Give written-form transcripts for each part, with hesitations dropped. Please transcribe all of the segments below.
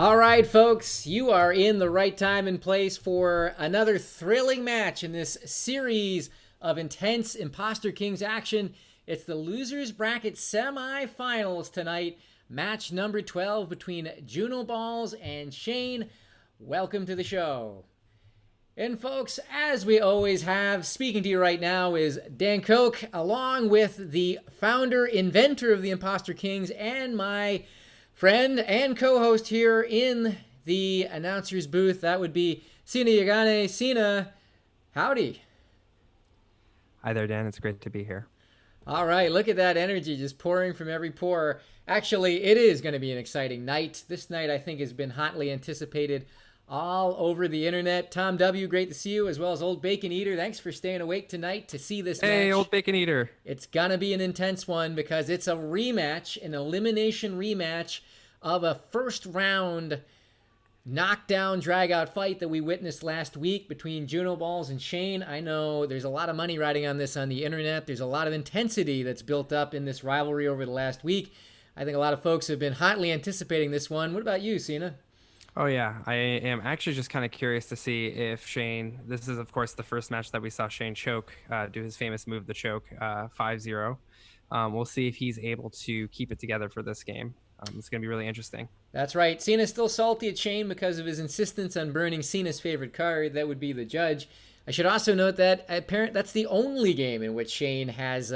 All right, folks, you are in the right time and place for another thrilling match in this series of intense Imposter Kings action. It's the Losers Bracket semifinals tonight, match number 12 between Junoballs and Shane. Welcome to the show. And folks, as we always have, speaking to you right now is Dan Koch, along with the founder, inventor of the Imposter Kings, and my friend and co-host here in the announcer's booth. That would be Sina Yeganeh. Sina, howdy. Hi there, Dan. It's great to be here. All right, look at that energy just pouring from every pore. Actually, it is going to be an exciting night. This night, I think, has been hotly anticipated all over the internet. Tom W., great to see you, as well as Old Bacon Eater. Thanks for staying awake tonight to see this match. Hey, Old Bacon Eater. It's going to be an intense one because it's a rematch, an elimination rematch of a first round knockdown drag out fight that we witnessed last week between Junoballs and Shane. I know there's a lot of money riding on this on the internet. There's a lot of intensity that's built up in this rivalry over the last week. I think a lot of folks have been hotly anticipating this one. What about you, Sina? Oh, yeah. I am actually just kind of curious to see if Shane, this is, of course, the first match that we saw Shane choke, do his famous move, the choke, 5-0. We'll see if he's able to keep it together for this game. It's going to be really interesting. That's right. Sina's still salty at Shane because of his insistence on burning Sina's favorite card. That would be the judge. I should also note that that's the only game in which Shane has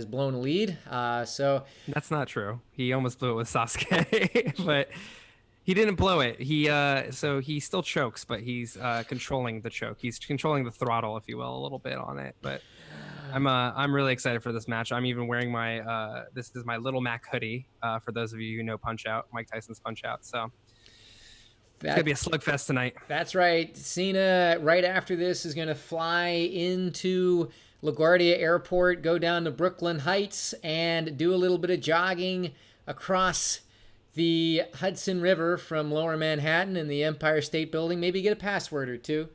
blown a lead. So that's not true. He almost blew it with Sasuke, but he didn't blow it. So he still chokes, but he's controlling the choke. He's controlling the throttle, if you will, a little bit on it. But I'm really excited for this match. I'm even wearing my this is my Little Mac hoodie for those of you who know Punch Out, Mike Tyson's Punch Out. So it's gonna be a slugfest tonight. That's right. Sina, right after this, is gonna fly into LaGuardia Airport, go down to Brooklyn Heights, and do a little bit of jogging across the Hudson River from Lower Manhattan and the Empire State Building. Maybe get a password or two.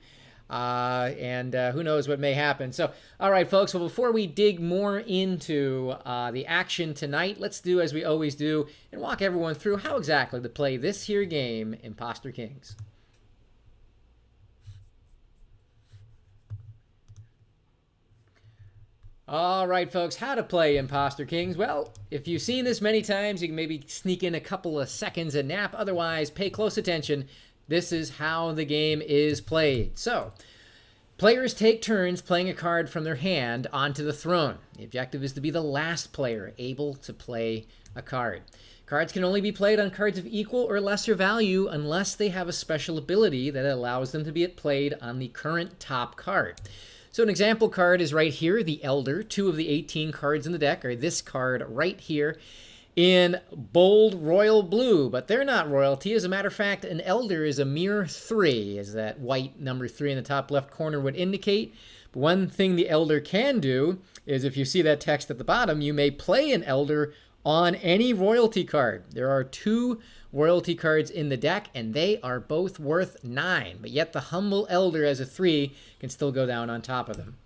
And who knows what may happen. So, all right, folks. Well, before we dig more into the action tonight, let's do as we always do and walk everyone through how exactly to play this here game, Imposter Kings. All right, folks, how to play Imposter Kings. Well, if you've seen this many times, you can maybe sneak in a couple of seconds and nap. Otherwise, pay close attention. This is how the game is played. So, players take turns playing a card from their hand onto the throne. The objective is to be the last player able to play a card. Cards can only be played on cards of equal or lesser value unless they have a special ability that allows them to be played on the current top card. So an example card is right here, the Elder. 2 of the 18 cards in the deck are this card right here in bold royal blue, but they're not royalty. As a matter of fact, an Elder is a mere 3, as that white number 3 in the top left corner would indicate. But one thing the Elder can do is, if you see that text at the bottom, you may play an Elder on any royalty card. There are 2 royalty cards in the deck, and they are both worth 9, but yet the humble Elder as a 3 can still go down on top of them.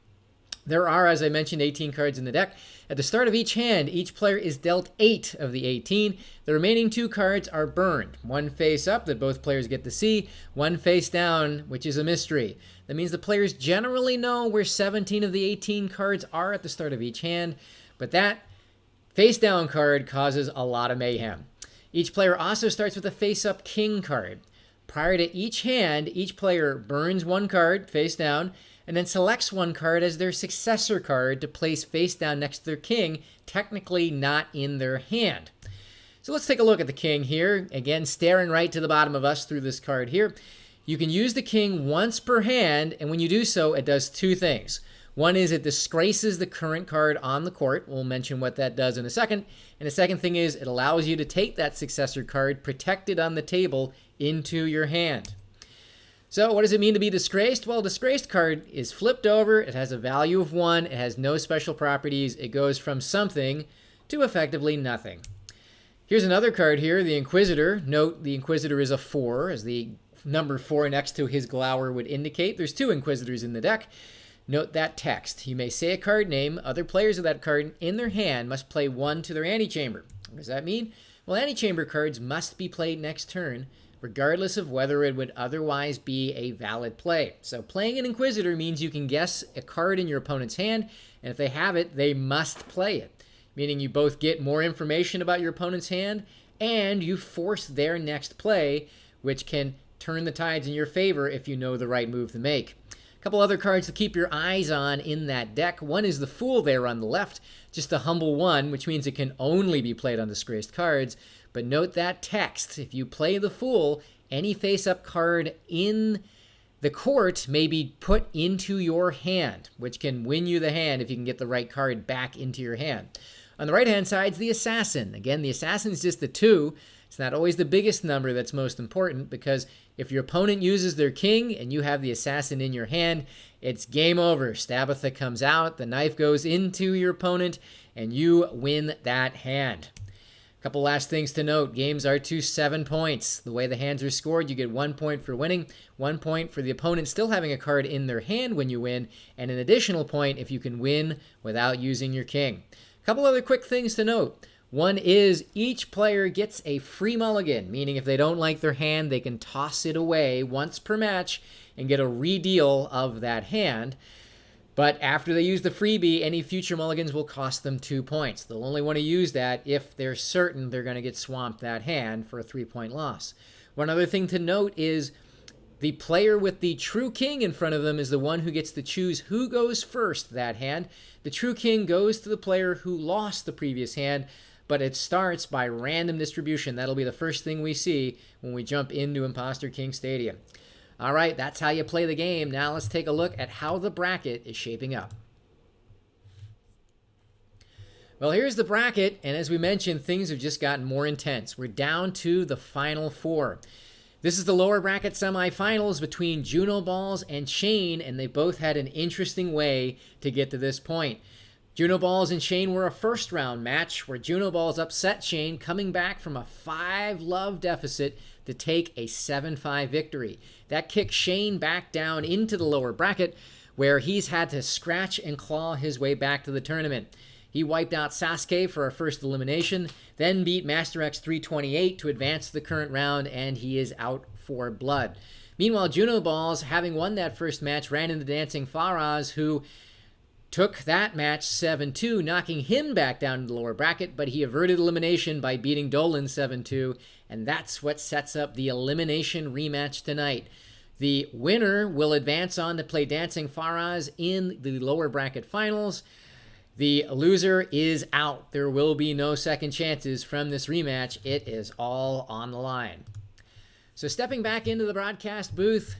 There are, as I mentioned, 18 cards in the deck. At the start of each hand, each player is dealt 8 of the 18. The remaining 2 cards are burned. 1 face up that both players get to see, 1 face down, which is a mystery. That means the players generally know where 17 of the 18 cards are at the start of each hand, but that face down card causes a lot of mayhem. Each player also starts with a face up king card. Prior to each hand, each player burns 1 card face down, and then selects 1 card as their successor card to place face down next to their king, technically not in their hand. So let's take a look at the king here. Again, staring right to the bottom of us through this card here. You can use the king once per hand, and when you do so, it does 2 things. One is it disgraces the current card on the court. We'll mention what that does in a second. And the second thing is it allows you to take that successor card protected on the table into your hand. So what does it mean to be disgraced? Well, a disgraced card is flipped over. It has a value of 1. It has no special properties. It goes from something to effectively nothing. Here's another card here, the Inquisitor. Note the Inquisitor is a 4, as the number 4 next to his glower would indicate. There's 2 Inquisitors in the deck. Note that text. You may say a card name. Other players of that card in their hand must play 1 to their antechamber. What does that mean? Well, antechamber cards must be played next turn regardless of whether it would otherwise be a valid play. So playing an Inquisitor means you can guess a card in your opponent's hand, and if they have it, they must play it, meaning you both get more information about your opponent's hand, and you force their next play, which can turn the tides in your favor if you know the right move to make. A couple other cards to keep your eyes on in that deck. One is the Fool there on the left, just a humble one, which means it can only be played on disgraced cards. But note that text. If you play the Fool, any face-up card in the court may be put into your hand, which can win you the hand if you can get the right card back into your hand. On the right-hand side is the Assassin. Again, the Assassin is just the 2. It's not always the biggest number that's most important, because if your opponent uses their king and you have the Assassin in your hand, it's game over. Stabatha comes out, the knife goes into your opponent, and you win that hand. A couple last things to note. Games are to 7 points. The way the hands are scored, you get 1 point for winning, 1 point for the opponent still having a card in their hand when you win, and an additional point if you can win without using your king. A couple other quick things to note. One is each player gets a free mulligan, meaning if they don't like their hand, they can toss it away once per match and get a redeal of that hand. But after they use the freebie, any future mulligans will cost them 2 points. They'll only want to use that if they're certain they're going to get swamped that hand for a 3-point loss. One other thing to note is the player with the true king in front of them is the one who gets to choose who goes first that hand. The true king goes to the player who lost the previous hand, but it starts by random distribution. That'll be the first thing we see when we jump into Imposter King Stadium. All right, that's how you play the game. Now let's take a look at how the bracket is shaping up. Well, here's the bracket, and as we mentioned, things have just gotten more intense. We're down to the final 4. This is the lower bracket semifinals between Junoballs and Shane, and they both had an interesting way to get to this point. Junoballs and Shane were a first-round match where Junoballs upset Shane, coming back from a 5-love deficit to take a 7-5 victory. That kicked Shane back down into the lower bracket, where he's had to scratch and claw his way back to the tournament. He wiped out Sasuke for our first elimination, then beat Master X 328 to advance to the current round, and he is out for blood. Meanwhile, Junoballs, having won that first match, ran into Dancing Faraz, who took that match 7-2, knocking him back down to the lower bracket, but he averted elimination by beating Dolan 7-2, and that's what sets up the elimination rematch tonight. The winner will advance on to play Dancing Faraz in the lower bracket finals. The loser is out. There will be no second chances from this rematch. It is all on the line. So stepping back into the broadcast booth,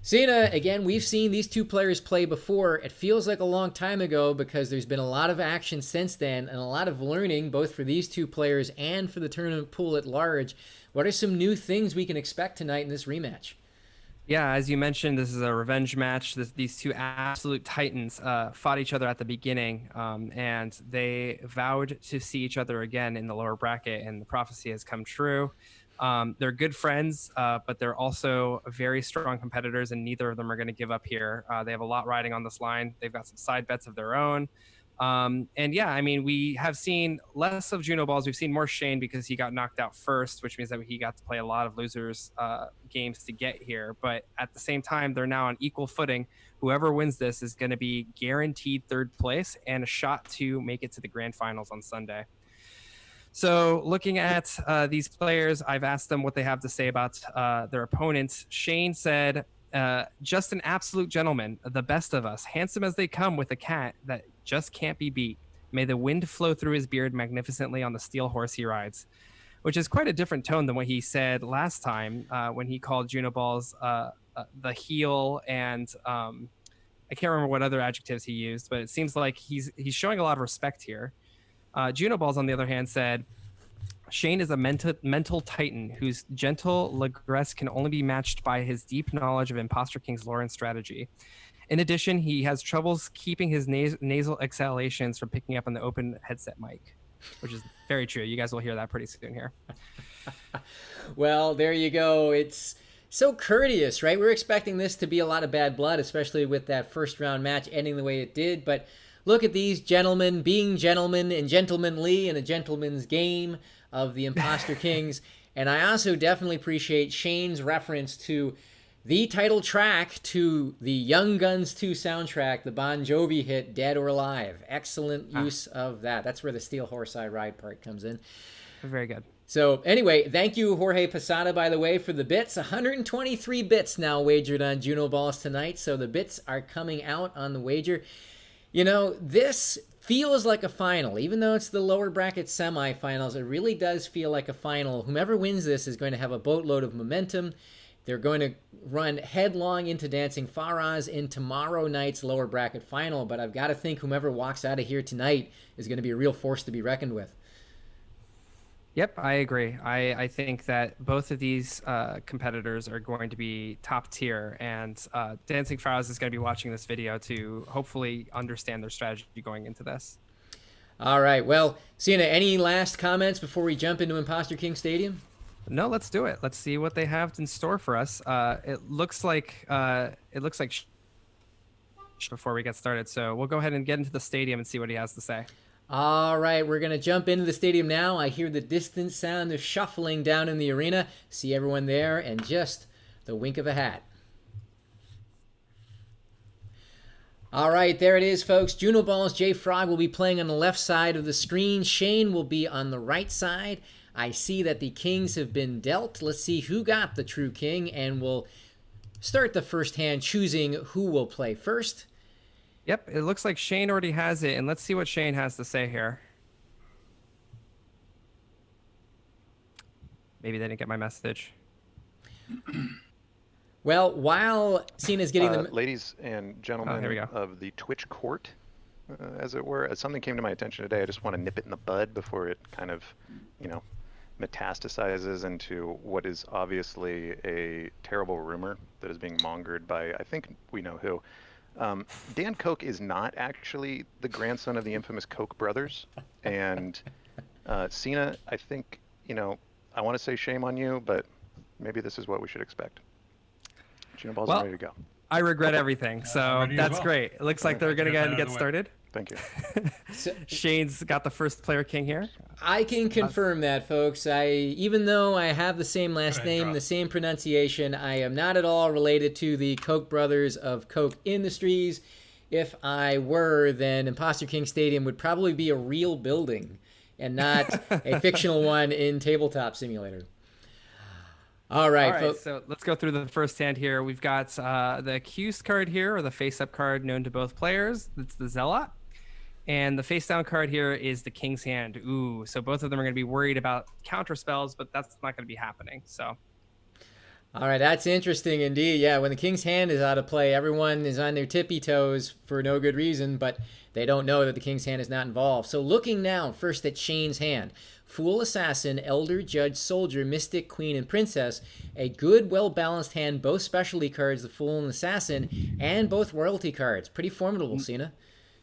Sina, again, we've seen these two players play before. It feels like a long time ago because there's been a lot of action since then and a lot of learning both for these two players and for the tournament pool at large. What are some new things we can expect tonight in this rematch? Yeah, as you mentioned, this is a revenge match. These two absolute titans fought each other at the beginning, and they vowed to see each other again in the lower bracket, and the prophecy has come true. They're good friends, but they're also very strong competitors, and neither of them are going to give up here. They have a lot riding on this line. They've got some side bets of their own. And yeah, I mean, we have seen less of Junoballs. We've seen more Shane because he got knocked out first, which means that he got to play a lot of losers games to get here. But at the same time, they're now on equal footing. Whoever wins this is going to be guaranteed third place and a shot to make it to the grand finals on Sunday. So looking at these players, I've asked them what they have to say about their opponents. Shane said, just an absolute gentleman, the best of us, handsome as they come with a cat that just can't be beat. May the wind flow through his beard magnificently on the steel horse he rides, which is quite a different tone than what he said last time when he called Junoballs the heel, and I can't remember what other adjectives he used, but it seems like he's showing a lot of respect here. Junoballs, on the other hand, said, Shane is a mental titan whose gentle lagresse can only be matched by his deep knowledge of Imposter King's lore and strategy. In addition, he has troubles keeping his nasal exhalations from picking up on the open headset mic, which is very true. You guys will hear that pretty soon here. Well, there you go. It's so courteous, right? We're expecting this to be a lot of bad blood, especially with that first round match ending the way it did. But look at these gentlemen being gentlemen and gentlemanly in a gentleman's game of the Imposter Kings. And I also definitely appreciate Shane's reference to the title track to the Young Guns 2 soundtrack, the Bon Jovi hit Dead or Alive. Excellent use of that. That's where the Steel Horse I Ride part comes in. Very good. So anyway, thank you, Jorge Posada, by the way, for the bits. 123 bits now wagered on Juno Balls tonight, so the bits are coming out on the wager. You know, this feels like a final. Even though it's the lower bracket semifinals, it really does feel like a final. Whomever wins this is going to have a boatload of momentum. They're going to run headlong into Dancing Faraz in tomorrow night's lower bracket final, but I've got to think whomever walks out of here tonight is going to be a real force to be reckoned with. Yep, I agree. I think that both of these competitors are going to be top tier, and Dancing Faraz is going to be watching this video to hopefully understand their strategy going into this. All right. Well, Sina, any last comments before we jump into Imposter King Stadium? No, let's do it. Let's see what they have in store for us. It looks like before we get started. So we'll go ahead and get into the stadium and see what he has to say. All right, we're going to jump into the stadium now. I hear the distant sound of shuffling down in the arena. See everyone there and just the wink of a hat. All right, there it is, folks. Juno Balls, J Frog will be playing on the left side of the screen. Shane will be on the right side. I see that the kings have been dealt. Let's see who got the true king, and we'll start the first hand choosing who will play first. Yep, it looks like Shane already has it, and let's see what Shane has to say here. Maybe they didn't get my message. Well, while Sina's getting the... Ladies and gentlemen of the Twitch court, as it were, something came to my attention today. I just want to nip it in the bud before it kind of, metastasizes into what is obviously a terrible rumor that is being mongered by, I think we know who. Dan Koch is not actually the grandson of the infamous Koch brothers. And Sina, I think, I want to say shame on you, but maybe this is what we should expect. Junoballs are ready to go. I regret everything, so that's great. It looks like they're going to go ahead and get started. Thank you. Shane's got the first player king here. I can confirm that, folks. Even though I have the same last name, the same pronunciation, I am not at all related to the Koch brothers of Koch Industries. If I were, then Imposter King Stadium would probably be a real building and not a fictional one in Tabletop Simulator. All right, so let's go through the first hand here. We've got the accused card here, or the face-up card known to both players. That's the Zealot. And the face-down card here is the King's Hand. Ooh, so both of them are going to be worried about counter spells, but that's not going to be happening. So, all right, that's interesting indeed. Yeah, when the King's Hand is out of play, everyone is on their tippy toes for no good reason, but they don't know that the King's Hand is not involved. So looking now first at Shane's hand. Fool, Assassin, Elder, Judge, Soldier, Mystic, Queen, and Princess. A good, well-balanced hand, both specialty cards, the Fool and Assassin, and both royalty cards. Pretty formidable, Sina.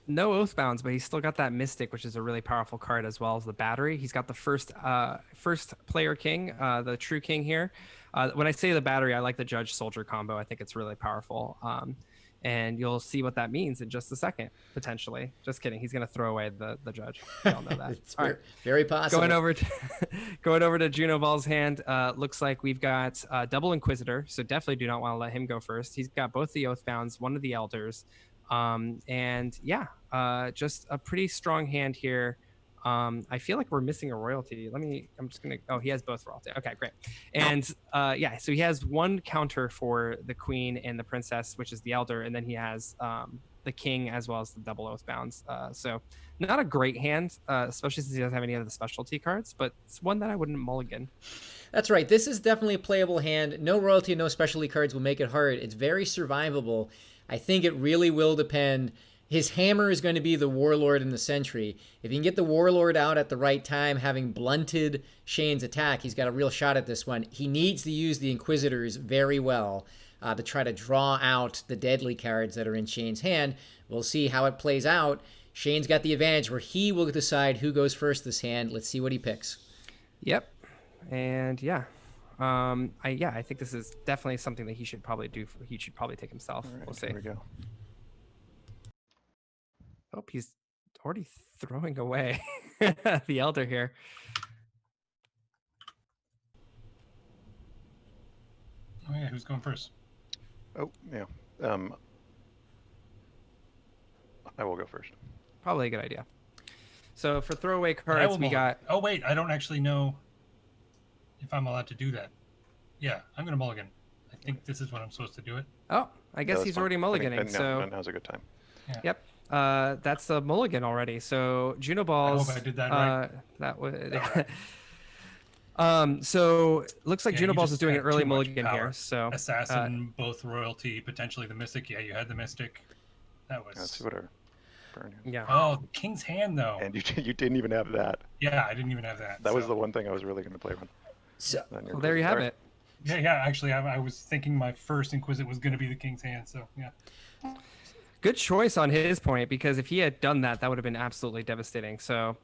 No Oathbounds, but he's still got that Mystic, which is a really powerful card, as well as the Battery. He's got the first player king, the true king here. When I say the Battery, I like the Judge Soldier combo. I think it's really powerful. And you'll see what that means in just a second, potentially. Just kidding. He's going to throw away the Judge. We all know that. It's very possible. Going over to Juno Ball's hand, looks like we've got Double Inquisitor, so definitely do not want to let him go first. He's got both the Oathbounds, one of the Elders. Just a pretty strong hand here. I feel like we're missing a royalty. He has both royalty. Okay, great. And so he has one counter for the Queen and the Princess, which is the Elder, and then he has the King as well as the double Oathbounds. So not a great hand, especially since he doesn't have any of the specialty cards, but it's one that I wouldn't mulligan. That's right. This is definitely a playable hand. No royalty, no specialty cards will make it hard. It's very survivable. I think it really will depend. His hammer is going to be the Warlord and the Sentry. If he can get the Warlord out at the right time, having blunted Shane's attack, he's got a real shot at this one. He needs to use the Inquisitors very well to try to draw out the deadly cards that are in Shane's hand. We'll see how it plays out. Shane's got the advantage where he will decide who goes first this hand. Let's see what he picks. Yep. And I think this is definitely something that he should probably do. He should probably take himself. All right, we'll see. Here we go. Oh, he's already throwing away the Elder here. Oh yeah, who's going first? Oh, yeah. I will go first. Probably a good idea. So for throwaway And I cards, will we mulligan. got. Oh wait, I don't actually know if I'm allowed to do that. Yeah, I'm gonna mulligan. I think this is when I'm supposed to do it. Oh, I Yeah, guess that's he's fine. already I think mulliganing. So now's a good time. Yeah. yep, that's a mulligan already. So Junoballs. I hope I did that right. That was. All right. So looks like Yeah, you Junoballs is just doing an had early too much mulligan power. here. So Assassin, both royalty, potentially the mystic. Yeah, you had the mystic. That was. Let's see what our burn is. yeah. Oh, King's Hand though. And you didn't even have that. Yeah, I didn't even have that. That was the one thing I was really going to play with. So, Well, there you have it. Yeah. Actually, I was thinking my first Inquisit was going to be the King's Hand. So yeah. Good choice on his point, because if he had done that, that would have been absolutely devastating. So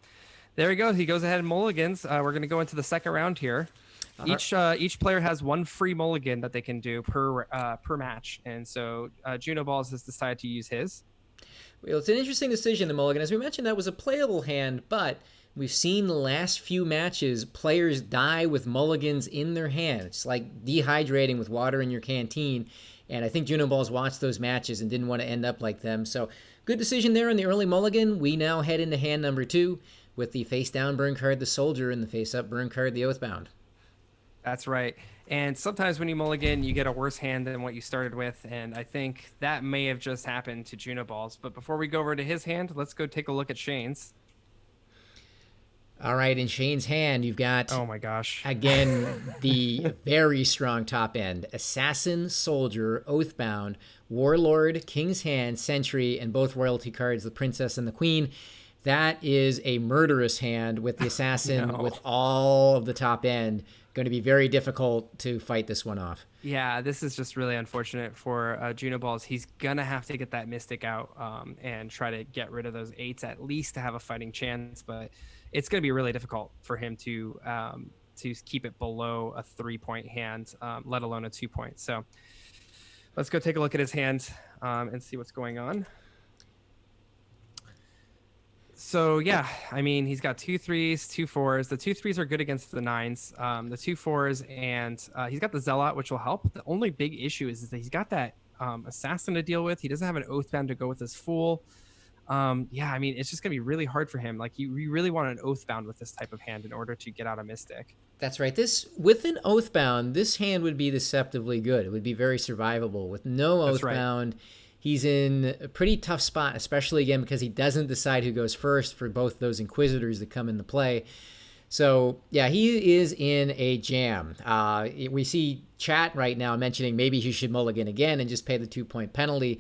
there he goes. He goes ahead and mulligans. We're going to go into the second round here. Each player has one free mulligan that they can do per match, and so Junoballs has decided to use his. well, it's an interesting decision, the mulligan. As we mentioned, that was a playable hand, but we've seen the last few matches, players die with mulligans in their hand. It's like dehydrating with water in your canteen. And I think Junoballs watched those matches and didn't want to end up like them. So good decision there on the early mulligan. We now head into hand number 2 with the face down burn card, the Soldier, and the face up burn card, the Oathbound. That's right. And sometimes when you mulligan, you get a worse hand than what you started with. And I think that may have just happened to Junoballs. But before we go over to his hand, let's go take a look at Shane's. All right, in Shane's hand, you've got, oh my gosh, again, the very strong top end. Assassin, Soldier, Oathbound, Warlord, King's Hand, Sentry, and both royalty cards, the Princess and the Queen. That is a murderous hand with the Assassin No. with all of the top end. Going to be very difficult to fight this one off. Yeah, this is just really unfortunate for Junoballs. He's going to have to get that Mystic out and try to get rid of those 8s at least to have a fighting chance. But it's going to be really difficult for him to keep it below a 3-point hand, let alone a 2-point. So let's go take a look at his hand and see what's going on. So yeah, I mean, he's got 2 3s, 2 4s. The 2 3s are good against the 9s. The 2 4s, and he's got the Zealot, which will help. The only big issue is that he's got that Assassin to deal with. He doesn't have an Oathbound to go with his Fool. Yeah, I mean, it's just gonna be really hard for him. Like, you really want an Oathbound with this type of hand in order to get out a Mystic. That's right. This, with an Oathbound, this hand would be deceptively good. It would be very survivable. With no Oathbound, he's in a pretty tough spot, especially, again, because he doesn't decide who goes first for both those Inquisitors that come into play. So, yeah, he is in a jam. We see chat right now mentioning maybe he should mulligan again and just pay the 2-point penalty.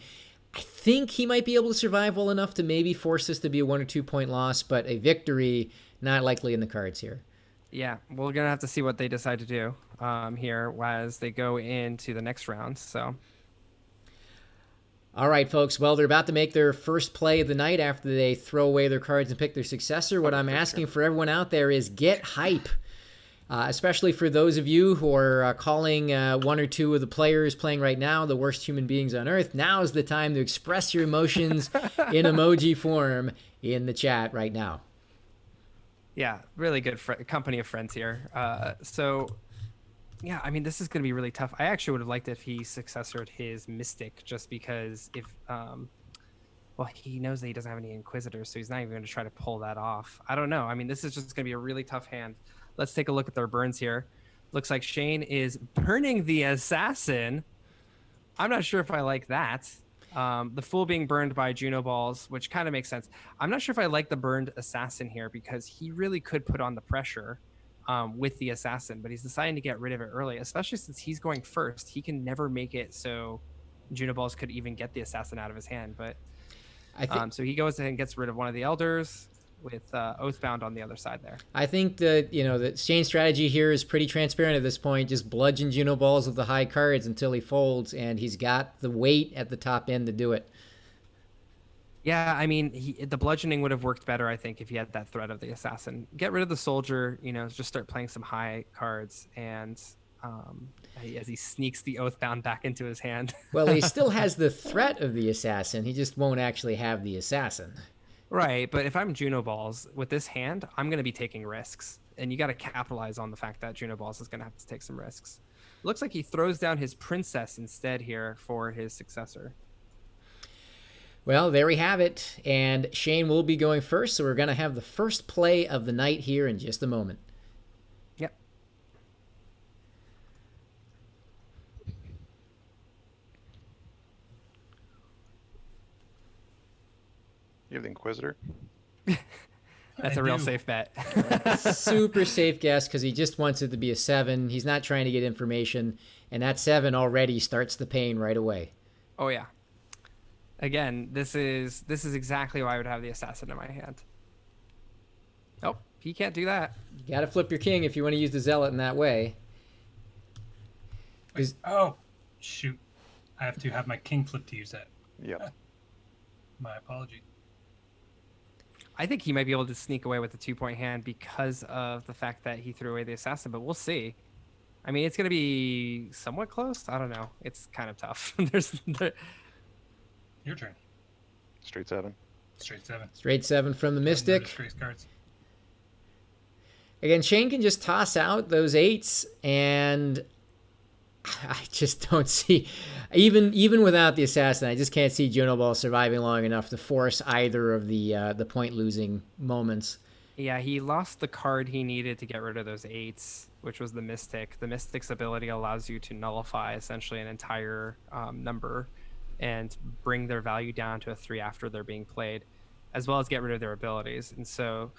I think he might be able to survive well enough to maybe force this to be a 1 or 2 point loss, but a victory, not likely in the cards here. Yeah, we're going to have to see what they decide to do here as they go into the next round. So, all right, folks. Well, they're about to make their first play of the night after they throw away their cards and pick their successor. What I'm asking for everyone out there is get hype, especially for those of you who are calling 1 or 2 of the players playing right now the worst human beings on earth. Now is the time to express your emotions in emoji form in the chat right now. yeah, really good company of friends here. Yeah, I mean, this is going to be really tough. I actually would have liked if he successored his Mystic, just because if, well, he knows that he doesn't have any Inquisitors, so he's not even going to try to pull that off. I don't know. I mean, this is just going to be a really tough hand. Let's take a look at their burns here. Looks like Shane is burning the Assassin. I'm not sure if I like that. The Fool being burned by Junoballs, which kind of makes sense. I'm not sure if I like the burned Assassin here, because he really could put on the pressure with the Assassin, but he's deciding to get rid of it early, especially since he's going first. He can never make it so Junoballs could even get the Assassin out of his hand. But I think, so he goes ahead and gets rid of one of the Elders with Oathbound on the other side there. I think that, the Shane's strategy here is pretty transparent at this point. Just bludgeon Junoballs with the high cards until he folds, and he's got the weight at the top end to do it. Yeah, I mean, the bludgeoning would have worked better, I think, if he had that threat of the Assassin. Get rid of the Soldier, just start playing some high cards, and as he sneaks the Oathbound back into his hand. Well, he still has the threat of the Assassin. He just won't actually have the Assassin. Right, but if I'm Junoballs with this hand, I'm going to be taking risks, and you got to capitalize on the fact that Junoballs is going to have to take some risks. Looks like he throws down his princess instead here for his successor. Well, there we have it. And Shane will be going first, so we're going to have the first play of the night here in just a moment. Yep. You have the Inquisitor? That's a real safe bet. Super safe guess because he just wants it to be a 7. He's not trying to get information, and that 7 already starts the pain right away. Oh yeah. Again, this is exactly why I would have the assassin in my hand. Oh, he can't do that. You got to flip your king if you want to use the zealot in that way. Oh, shoot. I have to have my king flip to use that. Yep. My apology. I think he might be able to sneak away with the 2-point hand because of the fact that he threw away the assassin, but we'll see. I mean, it's going to be somewhat close. I don't know. It's kind of tough. Your turn. Straight 7. Straight 7. Straight 7 from the Mystic. No disgrace cards. Again, Shane can just toss out those 8s, and I just don't see, even without the assassin, I just can't see Junoball surviving long enough to force either of the point losing moments. Yeah, he lost the card he needed to get rid of those 8s, which was the Mystic. The Mystic's ability allows you to nullify essentially an entire number and bring their value down to a 3 after they're being played, as well as get rid of their abilities. And so,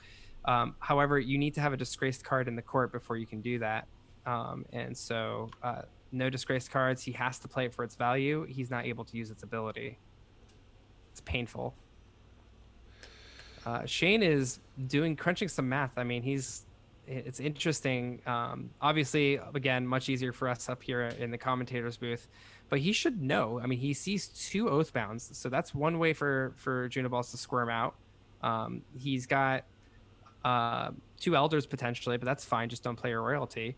however, you need to have a disgraced card in the court before you can do that. And so no disgraced cards. He has to play it for its value. He's not able to use its ability. It's painful. Shane is crunching some math. I mean, it's interesting. Obviously, again, much easier for us up here in the commentator's booth, but he should know. I mean, he sees 2 Oathbounds, so that's one way for Junoballs to squirm out. He's got 2 Elders potentially, but that's fine. Just don't play your royalty.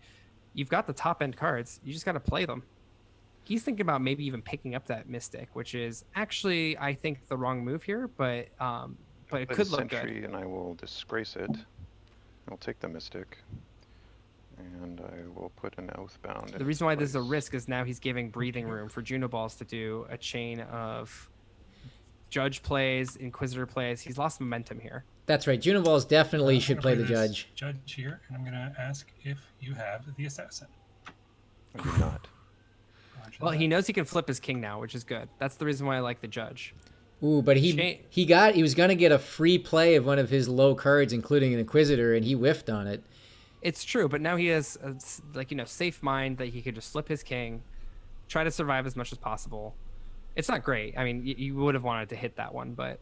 You've got the top end cards. You just got to play them. He's thinking about maybe even picking up that Mystic, which is actually, I think, the wrong move here, but it could look good. And I will disgrace it. I'll take the Mystic, and I will put an Oathbound. The reason why this is a risk is now he's giving breathing room for Junoballs to do a chain of Judge plays, Inquisitor plays. He's lost momentum here. That's right. Junoballs definitely should play the Judge. Judge here, and I'm going to ask if you have the assassin. I do not. Well, he knows he can flip his king now, which is good. That's the reason why I like the Judge. Ooh, but he was going to get a free play of one of his low cards, including an Inquisitor, and he whiffed on it. It's true, but now he has safe mind that he could just flip his king, try to survive as much as possible. It's not great. I mean, you would have wanted to hit that one, but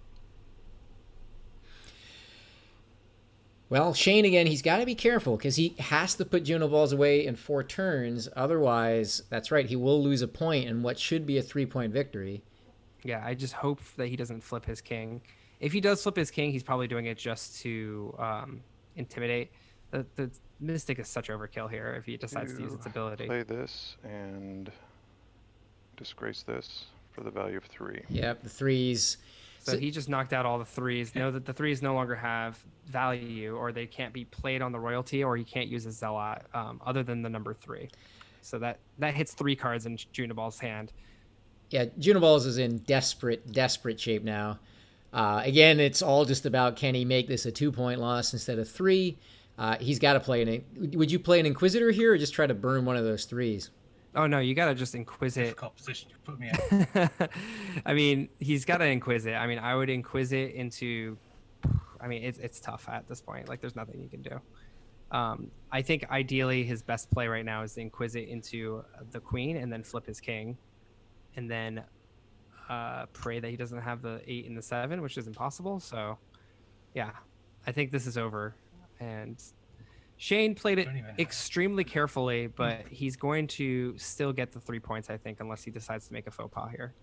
well, Shane, again, he's got to be careful because he has to put Junoballs away in 4 turns. Otherwise, that's right, he will lose a point in what should be a 3-point victory. Yeah, I just hope that he doesn't flip his king. If he does flip his king, he's probably doing it just to intimidate. The Mystic is such overkill here if he decides to use its ability. Play this and disgrace this for the value of 3. Yep, the 3s. So he just knocked out all the 3s. Know that the 3s no longer have value, or they can't be played on the royalty, or he can't use a zealot other than the number 3. So that hits 3 cards in Junoball's hand. Yeah, Junoballs is in desperate shape now. Again, it's all just about, can he make this a 2-point loss instead of 3? He's got to play would you play an Inquisitor here, or just try to burn one of those 3s? Oh no, you gotta just Inquisit. Difficult position you put me in. I mean, he's got to Inquisit. I mean, I would Inquisit into. I mean, it's tough at this point. Like, there's nothing you can do. I think ideally his best play right now is to Inquisit into the Queen and then flip his king, and then pray that he doesn't have the 8 and the 7, which is impossible. So, yeah, I think this is over. And Shane played it extremely carefully, but he's going to still get the 3 points, I think, unless he decides to make a faux pas here.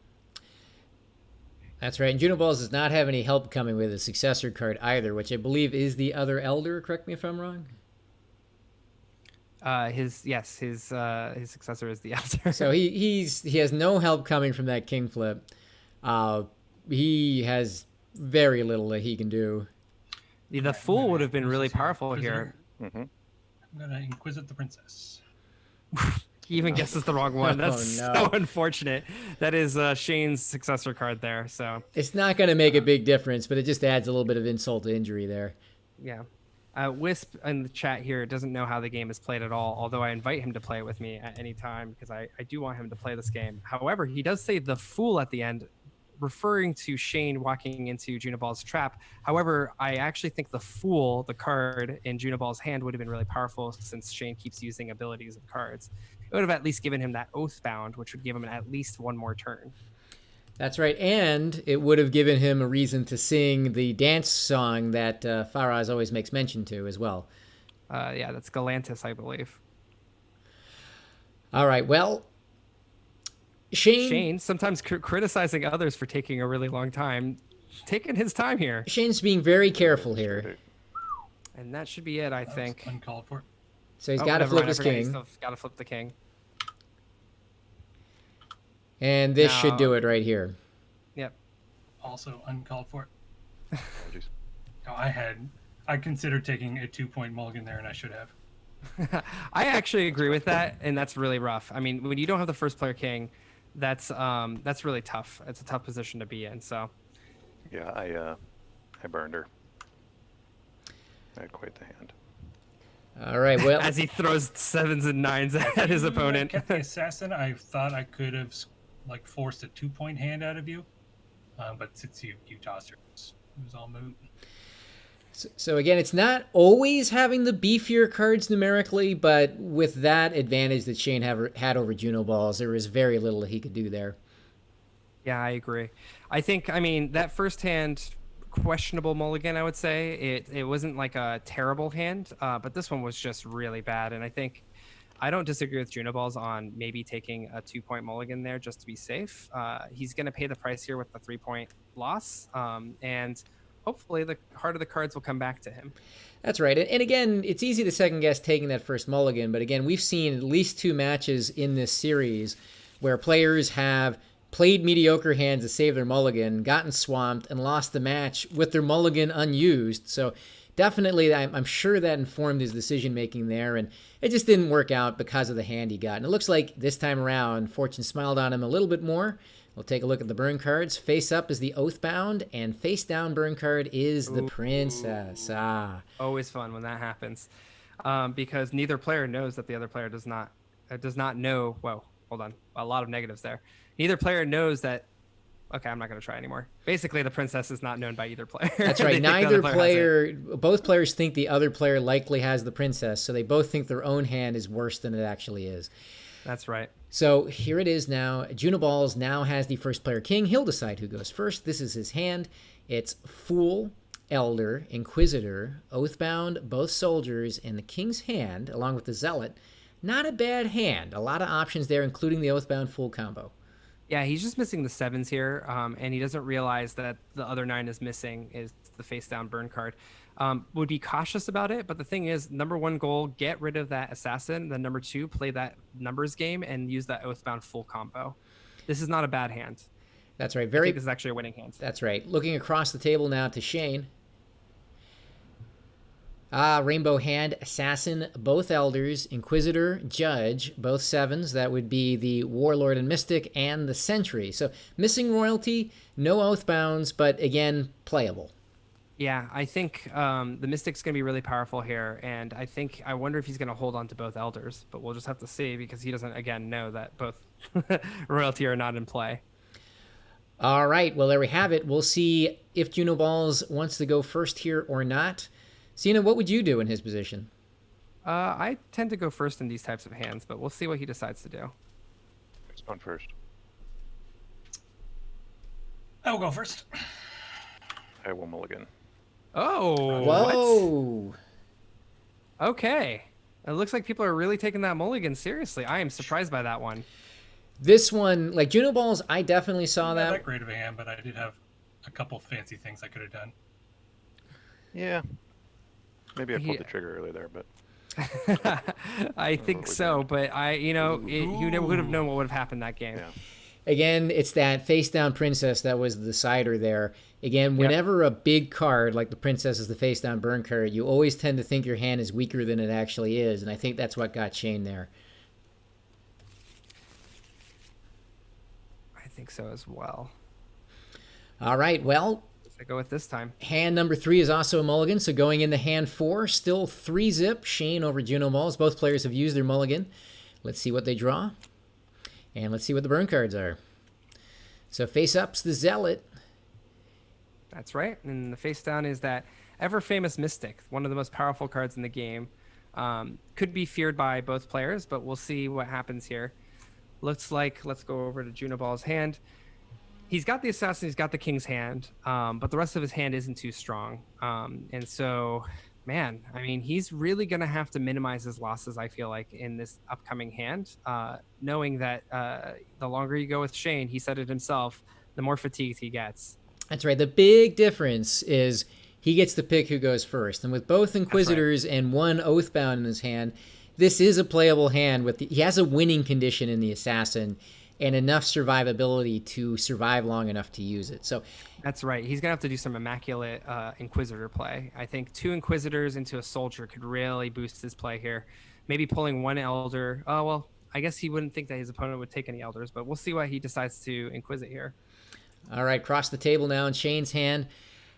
That's right. And Junoballs does not have any help coming with a successor card either, which I believe is the other Elder. Correct me if I'm wrong. His successor is the Elder. So he has no help coming from that king flip. He has very little that he can do. The Fool would have been really powerful here. Mm-hmm. I'm gonna Inquisit the princess. He even guesses the wrong one. That's Oh, no. so unfortunate. That is Shane's successor card there. So It's not going to make a big difference, but it just adds a little bit of insult to injury there. yeah. Wisp in the chat here doesn't know how the game is played at all, although I invite him to play with me at any time because I do want him to play this game. However, he does say the fool at the end, referring to Shane walking into Junoball's trap. However, I actually think the fool, the card in Junoball's hand, would have been really powerful since Shane keeps using abilities of cards. It would have at least given him that Oathbound, which would give him at least one more turn. That's right, and it would have given him a reason to sing the dance song that Faraz always makes mention to as well. Yeah, that's Galantis, I believe. All right, well, Shane sometimes criticizing others for taking a really long time, taking his time here. Shane's being very careful here. And that should be it, I think. Uncalled for. So he's got to flip his king. Got to flip the king. And this should do it right here. Yep. Also uncalled for. I considered taking a 2-point mulligan there, and I should have. I actually agree with that, and that's really rough. I mean, when you don't have the first player king, that's really tough. It's a tough position to be in. So. Yeah, I burned her. I had quite the hand. All right, well. As he throws 7s and 9s at his opponent. Kept the assassin. I thought I could have forced a 2-point hand out of you, but since you tossed her, it was all moot. So again, it's not always having the beefier cards numerically, but with that advantage that Shane had over Junoballs, there was very little that he could do there. Yeah, I agree. I mean, that first hand, questionable mulligan, I would say. It wasn't like a terrible hand, but this one was just really bad. And I don't disagree with Junoballs on maybe taking a 2-point mulligan there just to be safe. He's going to pay the price here with the 3-point loss, and hopefully the heart of the cards will come back to him. That's right. And again, it's easy to second guess taking that first mulligan, but again, we've seen at least 2 matches in this series where players have played mediocre hands to save their mulligan, gotten swamped, and lost the match with their mulligan unused. So definitely, I'm sure that informed his decision-making there, and it just didn't work out because of the hand he got. And it looks like this time around, Fortune smiled on him a little bit more. We'll take a look at the burn cards. Face up is the Oathbound, and face down burn card is the Princess. Always fun when that happens, because neither player knows that the other player does not know. Whoa, hold on, a lot of negatives there. Neither player knows that. Okay, I'm not going to try anymore. Basically, the princess is not known by either player. That's right. Both players think the other player likely has the princess, so they both think their own hand is worse than it actually is. That's right. So here it is now. Junoballs now has the first player king. He'll decide who goes first. This is his hand. It's Fool, Elder, Inquisitor, Oathbound, both soldiers, and the king's hand, along with the Zealot. Not a bad hand. A lot of options there, including the Oathbound Fool combo. Yeah, he's just missing the 7s here, and he doesn't realize that the other 9 is missing, is the face-down burn card. Would be cautious about it, but the thing is, number 1 goal, get rid of that assassin. Then number 2, play that numbers game and use that Oathbound full combo. This is not a bad hand. That's right. I think this is actually a winning hand. That's right. Looking across the table now to Shane. Rainbow hand, Assassin, both Elders, Inquisitor, Judge, both 7s. That would be the Warlord and Mystic and the Sentry. So missing royalty, no Oathbounds, but again, playable. Yeah, I think the Mystic's going to be really powerful here, and I wonder if he's going to hold on to both Elders, but we'll just have to see because he doesn't, again, know that both royalty are not in play. All right, well, there we have it. We'll see if Junoballs wants to go first here or not. Sina, what would you do in his position? I tend to go first in these types of hands, but we'll see what he decides to do. Who's going first? I will go first. I will mulligan. Oh, whoa! What? Okay, it looks like people are really taking that mulligan seriously. I am surprised by that one. This one, like Junoballs, I definitely saw Not that. that great of a hand, but I did have a couple fancy things I could have done. Yeah. Maybe I pulled the trigger early there, but I think so. But you never would have known what would have happened that game. yeah. Again, it's that face-down princess that was the decider there. Again, whenever a big card, like the princess is the face-down burn card, you always tend to think your hand is weaker than it actually is, and I think that's what got Shane there. think so as well. All right, well, I go with this time. hand number 3 is also a mulligan, so going into hand 4, still 3-zip. Shane over Junoballs. Both players have used their mulligan. Let's see what they draw. And let's see what the burn cards are. So face up's the Zealot. That's right. And the face down is that ever-famous Mystic, one of the most powerful cards in the game. Could be feared by both players, but we'll see what happens here. Looks like, let's go over to Junoballs' hand. He's got the assassin, he's got the king's hand, but the rest of his hand isn't too strong. And so, man, I mean, he's really going to have to minimize his losses, I feel like, in this upcoming hand, knowing that the longer you go with Shane, he said it himself, the more fatigued he gets. That's right. The big difference is he gets to pick who goes first. And with both Inquisitors and one Oathbound in his hand, this is a playable hand. He has a winning condition in the assassin and enough survivability to survive long enough to use it. So that's right. He's gonna have to do some immaculate Inquisitor play. I think 2 Inquisitors into a soldier could really boost his play here. Maybe pulling 1 Elder. Oh, well, I guess he wouldn't think that his opponent would take any Elders, but we'll see what he decides to Inquisit here. All right, cross the table now in Shane's hand.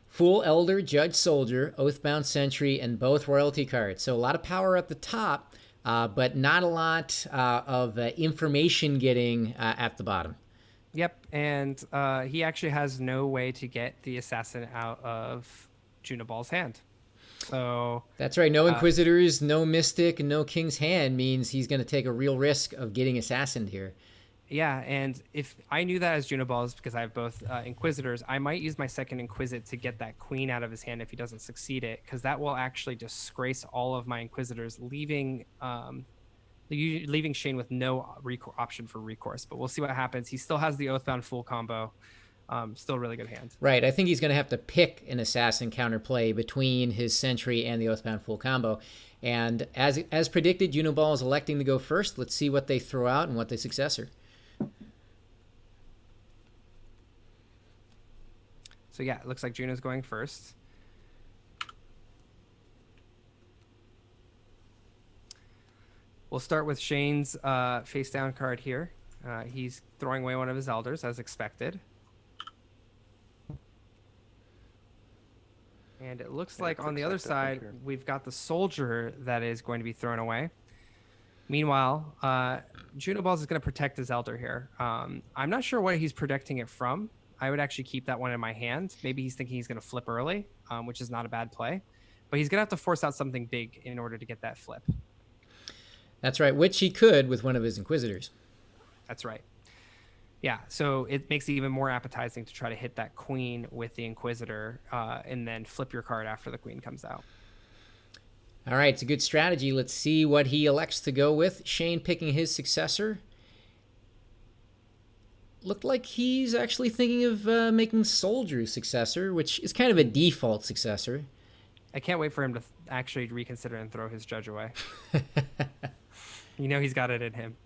Full Elder, Judge Soldier, Oathbound Sentry, and both royalty cards. So a lot of power at the top, but not a lot of information getting at the bottom. Yep, and he actually has no way to get the assassin out of Junoballs' hand. So that's right. No Inquisitors, no Mystic, and no King's Hand means he's going to take a real risk of getting assassined here. Yeah, and if I knew that as Junoballs, because I have both Inquisitors, I might use my second Inquisit to get that queen out of his hand if he doesn't succeed it, because that will actually disgrace all of my Inquisitors, leaving Shane with no option for recourse. But we'll see what happens. He still has the Oathbound full combo. Still a really good hand. Right. I think he's going to have to pick an assassin counterplay between his Sentry and the Oathbound full combo. And as predicted, Junoballs electing to go first. Let's see what they throw out and what they successor. So yeah, it looks like Juno's going first. We'll start with Shane's face down card here. He's throwing away one of his Elders as expected. And it looks like on the other side, we've got the soldier that is going to be thrown away. Meanwhile, Junoballs is going to protect his Elder here. I'm not sure what he's protecting it from. I would actually keep that one in my hand. Maybe he's thinking he's going to flip early, which is not a bad play. But he's going to have to force out something big in order to get that flip. That's right, which he could with one of his Inquisitors. That's right. Yeah, so it makes it even more appetizing to try to hit that queen with the Inquisitor and then flip your card after the queen comes out. All right, it's a good strategy. Let's see what he elects to go with. Shane picking his successor. Looked like he's actually thinking of making Soldier's successor, which is kind of a default successor. I can't wait for him to actually reconsider and throw his Judge away. You know he's got it in him.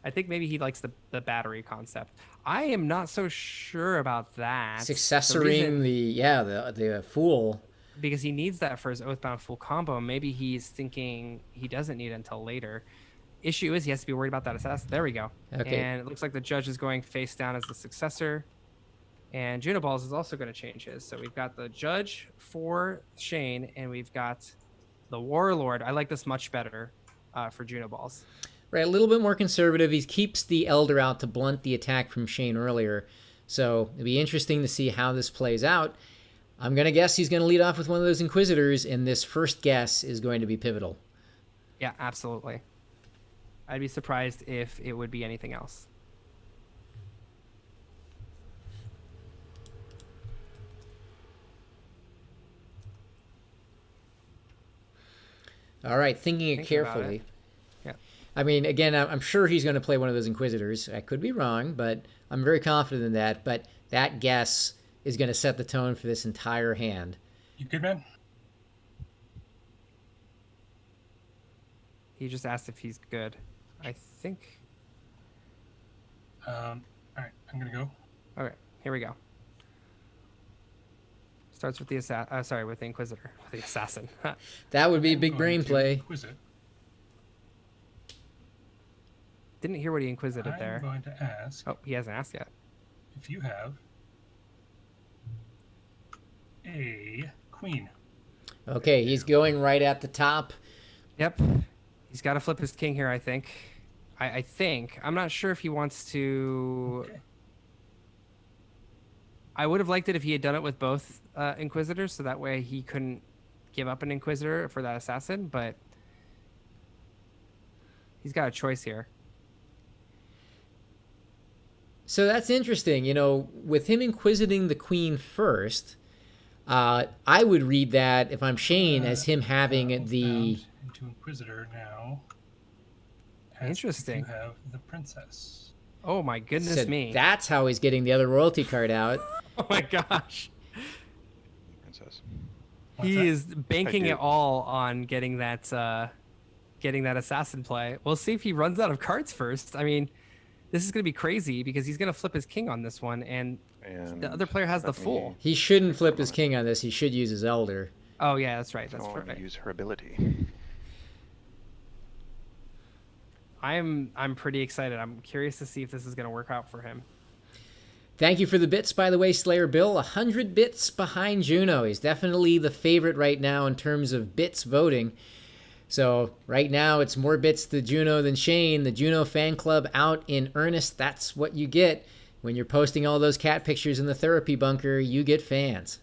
I think maybe he likes the battery concept. I am not so sure about that. Successoring the Fool. Because he needs that for his Oathbound full combo. Maybe he's thinking he doesn't need it until later. Issue is he has to be worried about that assassin. There we go. Okay. And it looks like the Judge is going face down as the successor. And Junoballs is also going to change his. So we've got the Judge for Shane, and we've got the Warlord. I like this much better for Junoballs. Right, a little bit more conservative. He keeps the Elder out to blunt the attack from Shane earlier. So it'll be interesting to see how this plays out. I'm going to guess he's going to lead off with one of those Inquisitors, and this first guess is going to be pivotal. Yeah, absolutely. I'd be surprised if it would be anything else. All right, thinking it carefully. Yeah. I mean, again, I'm sure he's going to play one of those Inquisitors. I could be wrong, but I'm very confident in that. But that guess is going to set the tone for this entire hand. You good, man? He just asked if he's good. I think. All right, I'm gonna go. Okay, here we go. Starts with the with the Inquisitor, the assassin. That would be a I'm big going brain to play. Inquisit. didn't hear what he inquisited I'm there. going to ask Oh, he hasn't asked yet. if you have a queen. Okay, he's going right at the top. Yep. He's got to flip his king here, I think. I think. I'm not sure if he wants to... Okay. I would have liked it if he had done it with both Inquisitors, so that way he couldn't give up an Inquisitor for that assassin, but he's got a choice here. So that's interesting. You know, with him inquisiting the queen first, I would read that, if I'm Shane, as him having the... into Inquisitor now. Ask Interesting. If you have the princess. Oh my goodness So me. that's how he's getting the other royalty card out. Oh my gosh. Princess. What's He that? is banking I do. it all on getting that assassin play. We'll see if he runs out of cards first. I mean, this is going to be crazy because he's going to flip his king on this one, and And the other player has the let me- fool. He shouldn't flip his king on this. He should use his elder. Oh yeah, that's right. I That's want to right. use her ability. I'm pretty excited. I'm curious to see if this is going to work out for him. Thank you for the bits, by the way, Slayer Bill. 100 bits behind Juno. He's definitely the favorite right now in terms of bits voting. So right now it's more bits to Juno than Shane. The Juno fan club out in earnest. That's what you get. When you're posting all those cat pictures in the therapy bunker, you get fans.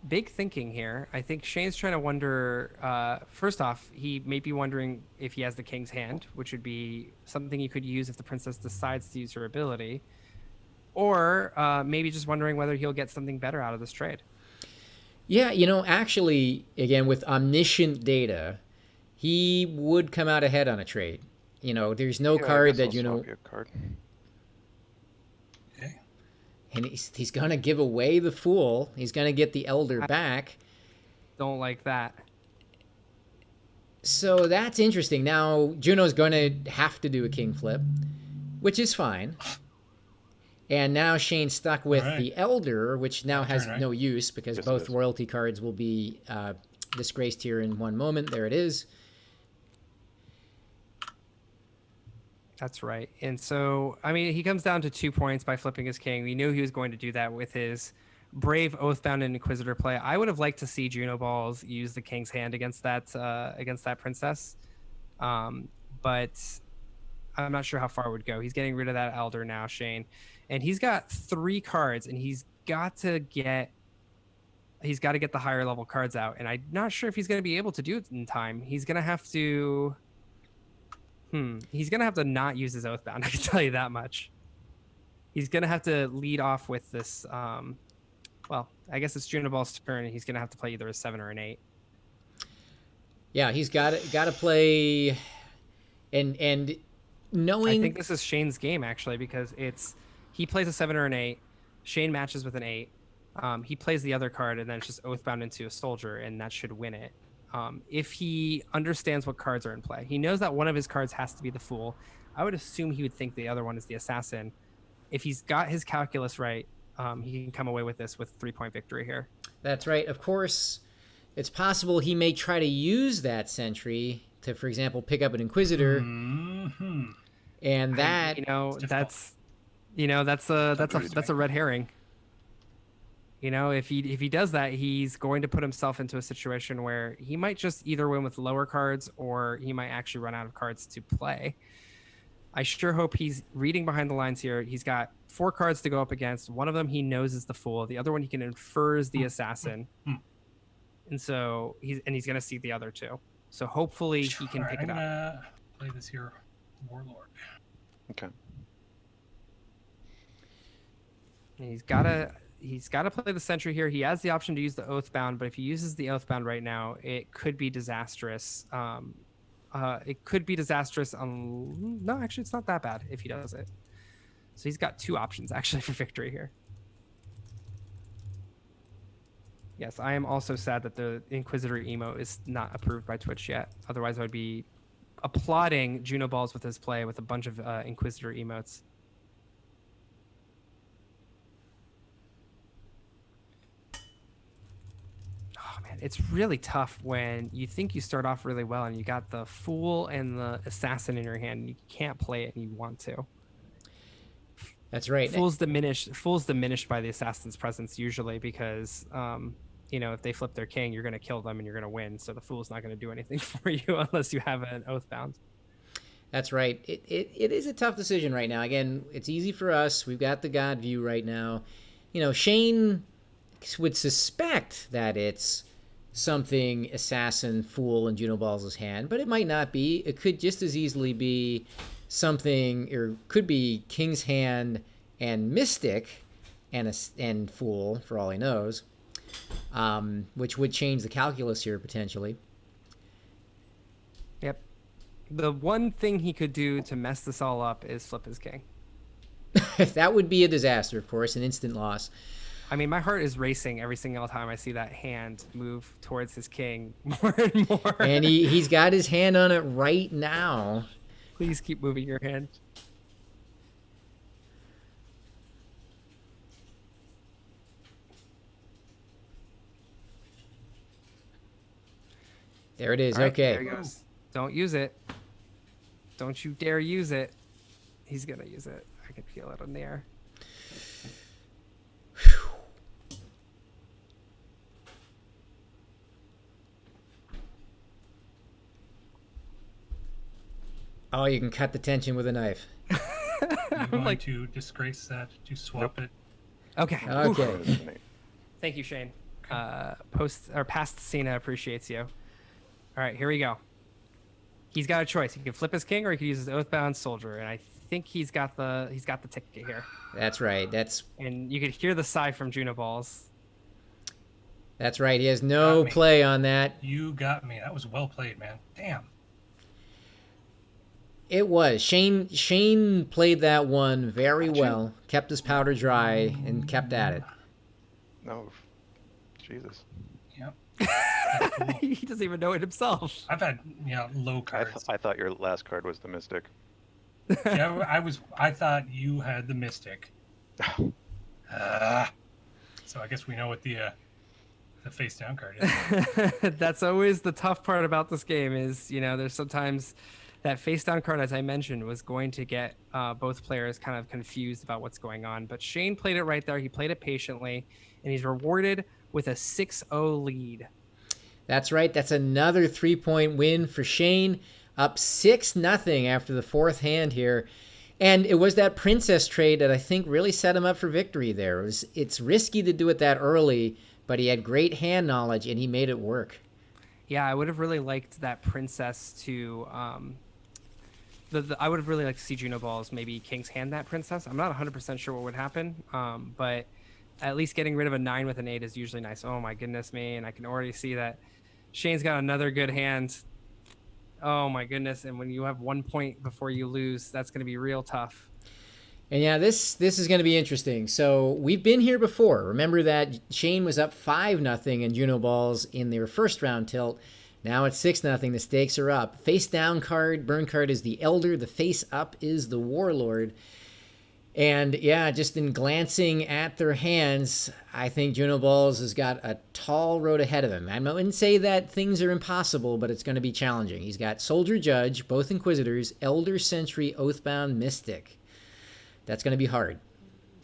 Big thinking here. I think Shane's trying to wonder, first off, he may be wondering if he has the king's hand, which would be something you could use if the princess decides to use her ability. Or maybe just wondering whether he'll get something better out of this trade. Yeah, you know, actually, again, with omniscient data, he would come out ahead on a trade. You know, there's no Yeah, I card guess that, I'll you know, swap you a card. Okay. and he's going to give away the Fool. He's going to get the Elder back. Don't like that. So that's interesting. Now, Juno's going to have to do a king flip, which is fine. And now Shane's stuck with All right. the Elder, which now has turn, right? no use because Yes, it both is. royalty cards will be disgraced here in one moment. There it is. That's right. And so, I mean, he comes down to 2 points by flipping his king. We knew he was going to do that with his brave Oathbound and Inquisitor play. I would have liked to see Junoballs use the king's hand against that princess. But I'm not sure how far it would go. He's getting rid of that Elder now, Shane. And he's got 3 cards, and he's got to get the higher level cards out. And I'm not sure if he's going to be able to do it in time. He's going to have to... He's going to have to not use his Oathbound, I can tell you that much. He's going to have to lead off with this... well, I guess it's Junoball's turn, and he's going to have to play either a 7 or an 8. Yeah, he's got to play... And knowing... I think this is Shane's game, actually, because he plays a 7 or an 8. Shane matches with an 8. He plays the other card, and then it's just Oathbound into a soldier, and that should win it. If he understands what cards are in play. He knows that one of his cards has to be the Fool. I would assume he would think the other one is the Assassin. If he's got his calculus right, he can come away with this with 3-point victory here. That's right. Of course, it's possible he may try to use that sentry to, for example, pick up an Inquisitor. Mm-hmm. And that... That's a red herring. You know, if he does that, he's going to put himself into a situation where he might just either win with lower cards or he might actually run out of cards to play. I sure hope he's reading behind the lines here. He's got 4 cards to go up against. One of them he knows is the Fool. The other one he can infer is the Assassin. And so he's going to see the other 2. So hopefully he can pick it up. I'm gonna play this here, Warlord. Okay. And he's got to play the sentry here. He has the option to use the Oathbound, but if he uses the Oathbound right now, it could be disastrous. It could be disastrous. No, actually, it's not that bad if he does it. So he's got 2 options, actually, for victory here. Yes, I am also sad that the Inquisitor emo is not approved by Twitch yet. Otherwise, I would be applauding Junoballs with his play with a bunch of Inquisitor emotes. it's really tough when you think you start off really well and you got the Fool and the Assassin in your hand and you can't play it and you want to. That's right. Fool's diminished by the Assassin's presence usually because if they flip their king, you're going to kill them and you're going to win. So the Fool's not going to do anything for you unless you have an Oathbound. That's right. It is a tough decision right now. Again, it's easy for us. We've got the God view right now. Shane would suspect that it's something Assassin, Fool, and Junoballs' hand, but it might not be. It could just as easily be something, or could be King's hand and Mystic and Fool, for all he knows, which would change the calculus here potentially. Yep. The one thing he could do to mess this all up is flip his king. That would be a disaster, of course, an instant loss. I mean, my heart is racing every single time I see that hand move towards his king more and more. And he's got his hand on it right now. Please keep moving your hand. There it is. All right, okay. There he goes. Don't use it. Don't you dare use it. He's going to use it. I can feel it in the air. Oh, you can cut the tension with a knife. You're going to disgrace that, to swap it. Okay. Okay. Thank you, Shane. Past Sina appreciates you. All right, here we go. He's got a choice. He can flip his king or he can use his Oathbound Soldier, and I think he's got the ticket here. That's right. And you could hear the sigh from Junoballs. That's right. He has no play on that. You got me. That was well played, man. Damn. It was. Shane played that one very well, kept his powder dry, and kept at it. No. Jesus. Yep. He doesn't even know it himself. I've had low cards. I thought your last card was the Mystic. Yeah, I thought you had the Mystic. So I guess we know what the face down card is. That's always the tough part about this game is, there's sometimes that face down card, as I mentioned, was going to get both players kind of confused about what's going on. But Shane played it right there. He played it patiently, and he's rewarded with a 6-0 lead. That's right. That's another 3-point win for Shane. Up 6-0 after the fourth hand here. And it was that princess trade that I think really set him up for victory there. It's risky to do it that early, but he had great hand knowledge, and he made it work. Yeah, I would have really liked that princess to... I would have really liked to see Junoballs maybe King's hand that princess. I'm not 100% sure what would happen, but at least getting rid of a 9 with an 8 is usually nice. Oh my goodness me, and I can already see that Shane's got another good hand. Oh my goodness, and when you have 1 point before you lose, that's going to be real tough. And yeah, this is going to be interesting. So we've been here before. Remember that Shane was up 5-0 in Junoballs in their first round tilt. Now it's 6-0. The stakes are up. Face down card, burn card is the Elder. The face up is the Warlord. And yeah, just in glancing at their hands, I think Junoballs has got a tall road ahead of him. I wouldn't say that things are impossible, but it's going to be challenging. He's got Soldier Judge, both Inquisitors, Elder Sentry, Oathbound, Mystic. That's going to be hard.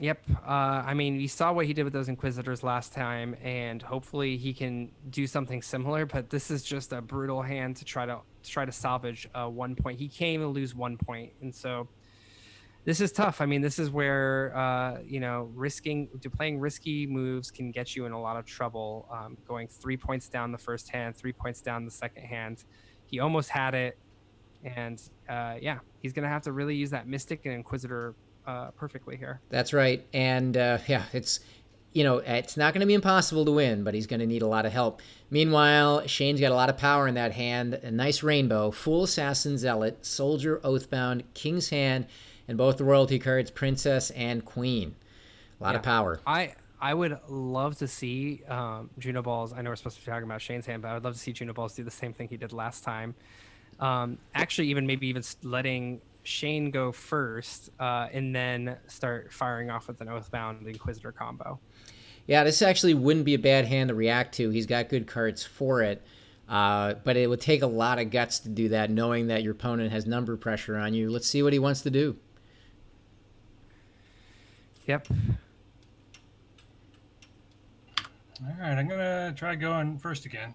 Yep. I mean, we saw what he did with those Inquisitors last time, and hopefully he can do something similar. But this is just a brutal hand to try to salvage 1 point. He can't even lose 1 point, and so this is tough. I mean, this is where playing risky moves can get you in a lot of trouble. Going 3 points down the first hand, 3 points down the second hand. He almost had it, and he's gonna have to really use that Mystic and Inquisitor perfectly here. That's right. And it's not going to be impossible to win, but he's going to need a lot of help. Meanwhile, Shane's got a lot of power in that hand. A nice rainbow, Full Assassin Zealot, Soldier, Oathbound, King's Hand, and both the royalty cards, Princess and Queen. A lot of power. I would love to see Junoballs. I know we're supposed to be talking about Shane's hand, but I would love to see Junoballs do the same thing he did last time. Actually, maybe letting Shane go first and then start firing off with an Oathbound Inquisitor combo. Yeah, this actually wouldn't be a bad hand to react to. He's got good cards for it. But it would take a lot of guts to do that, knowing that your opponent has number pressure on you. Let's see what he wants to do. Yep. All right, I'm gonna try going first again.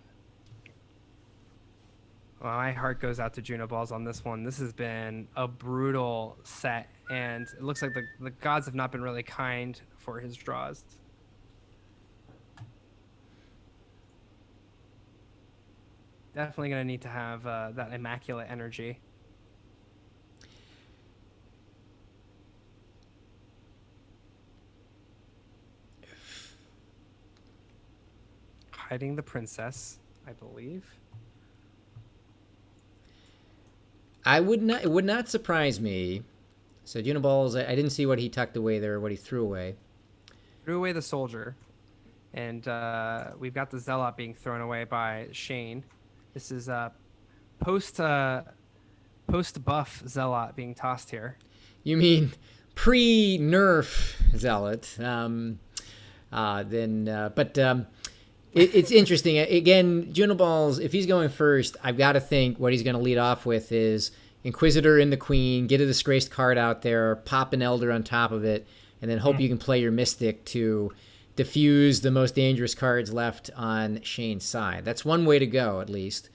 Well, my heart goes out to Junoballs on this one. This has been a brutal set, and it looks like the gods have not been really kind for his draws. Definitely going to need to have that immaculate energy. Hiding the princess, I believe. It would not surprise me. So Junoballs, I didn't see what he tucked away there, or what he threw away. Threw away the soldier. And we've got the zealot being thrown away by Shane. This is post buff zealot being tossed here. You mean pre-nerf zealot? It's interesting. Again, Junoballs, if he's going first, I've got to think what he's going to lead off with is Inquisitor in the Queen, get a disgraced card out there, pop an Elder on top of it, and then hope you can play your Mystic to diffuse the most dangerous cards left on Shane's side. That's one way to go, at least.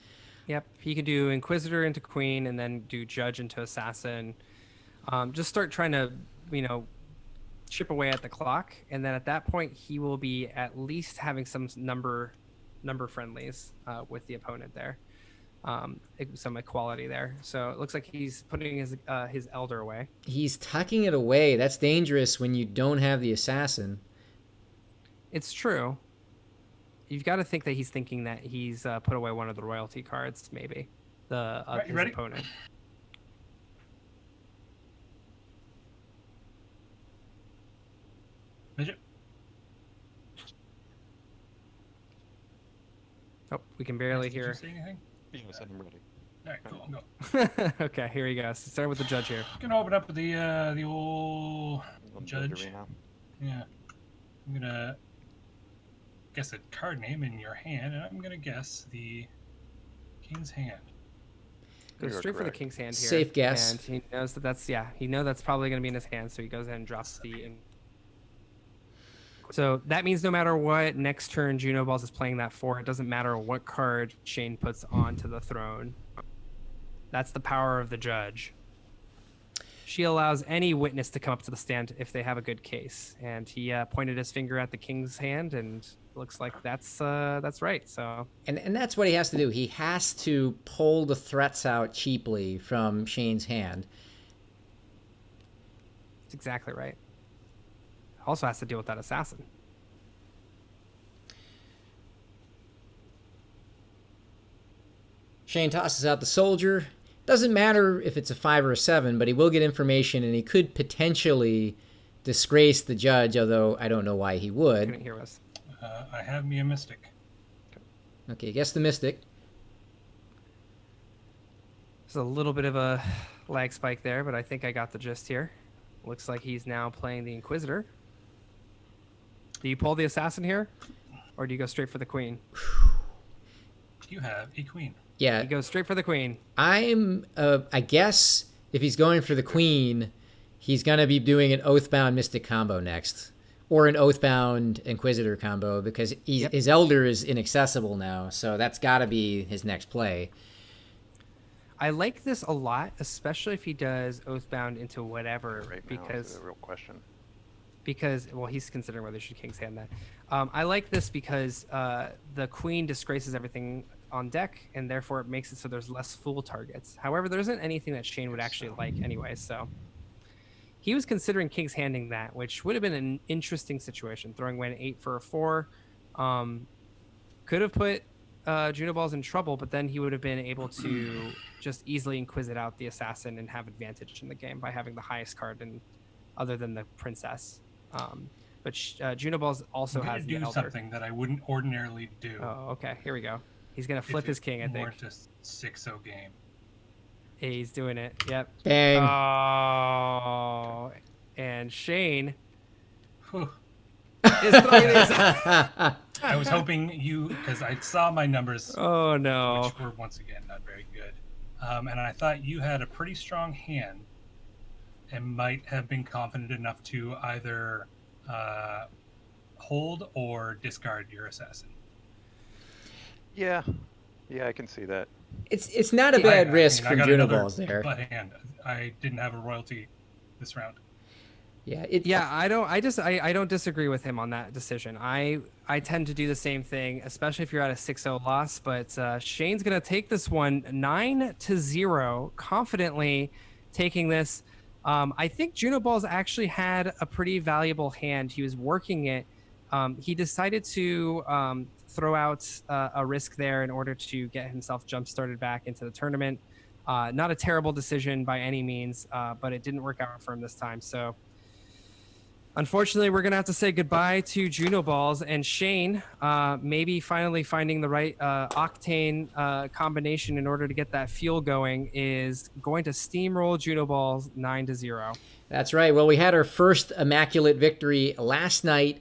Yep, he can do Inquisitor into Queen and then do Judge into Assassin. Just start trying to, chip away at the clock, and then at that point he will be at least having some number friendlies with the opponent there, some equality there. So it looks like he's putting his Elder away. He's tucking it away. That's dangerous when you don't have the Assassin. It's true. You've got to think that he's thinking that he's put away one of the royalty cards, maybe his ready? opponent. Midget. Oh, we can barely Did you hear. say anything? Yeah, I said I'm ready. All right, cool. Go. Okay, here we go. So start with the judge here. Gonna open up with the old judge. Arena. Yeah. I'm gonna guess a card name in your hand, and I'm gonna guess the king's hand. Go You are straight for the correct. king's hand here. Safe guess. And he knows he knows that's probably going to be in his hand, so he goes ahead and drops the. So that means no matter what next turn Junoballs is playing that for, it doesn't matter what card Shane puts onto the throne. That's the power of the judge. She allows any witness to come up to the stand if they have a good case, and he pointed his finger at the king's hand, and looks like that's right. So And that's what he has to do. He has to pull the threats out cheaply from Shane's hand. that's exactly right. Also has to deal with that assassin. Shane tosses out the soldier. Doesn't matter if it's a 5 or a 7, but he will get information, and he could potentially disgrace the judge, although I don't know why he would. Couldn't hear us. I have me a mystic. Okay, guess the Mystic. There's a little bit of a lag spike there, but I think I got the gist here. Looks like he's now playing the Inquisitor. Do you pull the assassin here, or do you go straight for the queen? You have a queen. Yeah, He goes straight for the queen. I guess if he's going for the Queen, he's going to be doing an Oathbound Mystic combo next. Or an Oathbound Inquisitor combo, because his Elder is inaccessible now, so that's got to be his next play. I like this a lot, especially if he does Oathbound into whatever, Right now is the real question. because he's considering whether he should King's Hand that. I like this because the Queen disgraces everything on deck, and therefore it makes it so there's less fool targets. However, there isn't anything that Shane would actually like anyway, so he was considering King's Handing that, which would have been an interesting situation. Throwing away an 8 for a 4 could have put Junoballs in trouble, but then he would have been able to just easily Inquisit out the assassin and have advantage in the game by having the highest card other than the princess. But Junoballs also I'm gonna has the do Elder. something that I wouldn't ordinarily do. Oh, okay. Here we go. He's gonna if flip his it king, I think. weren't a 6-0 game. He's doing it. Yep. Bang. Oh, and Shane Whew. is throwing these. I was hoping you, because I saw my numbers, Oh no. which were once again not very good, and I thought you had a pretty strong hand and might have been confident enough to either hold or discard your assassin. Yeah, yeah, I can see that. It's not a bad risk I from got Juno another Balls there. butt hand. I didn't have a royalty this round. Yeah, I don't disagree with him on that decision. I tend to do the same thing, especially if you're at a 6-0 loss. But Shane's gonna take this one 9-0, confidently taking this. I think Juno Balls actually had a pretty valuable hand. He was working it. He decided to throw out a risk there in order to get himself jump started back into the tournament. Not a terrible decision by any means, but it didn't work out for him this time. So unfortunately, we're going to have to say goodbye to Juno Balls, and Shane, maybe finally finding the right octane combination in order to get that fuel going, is going to steamroll Juno Balls 9-0. That's right. Well, we had our first immaculate victory last night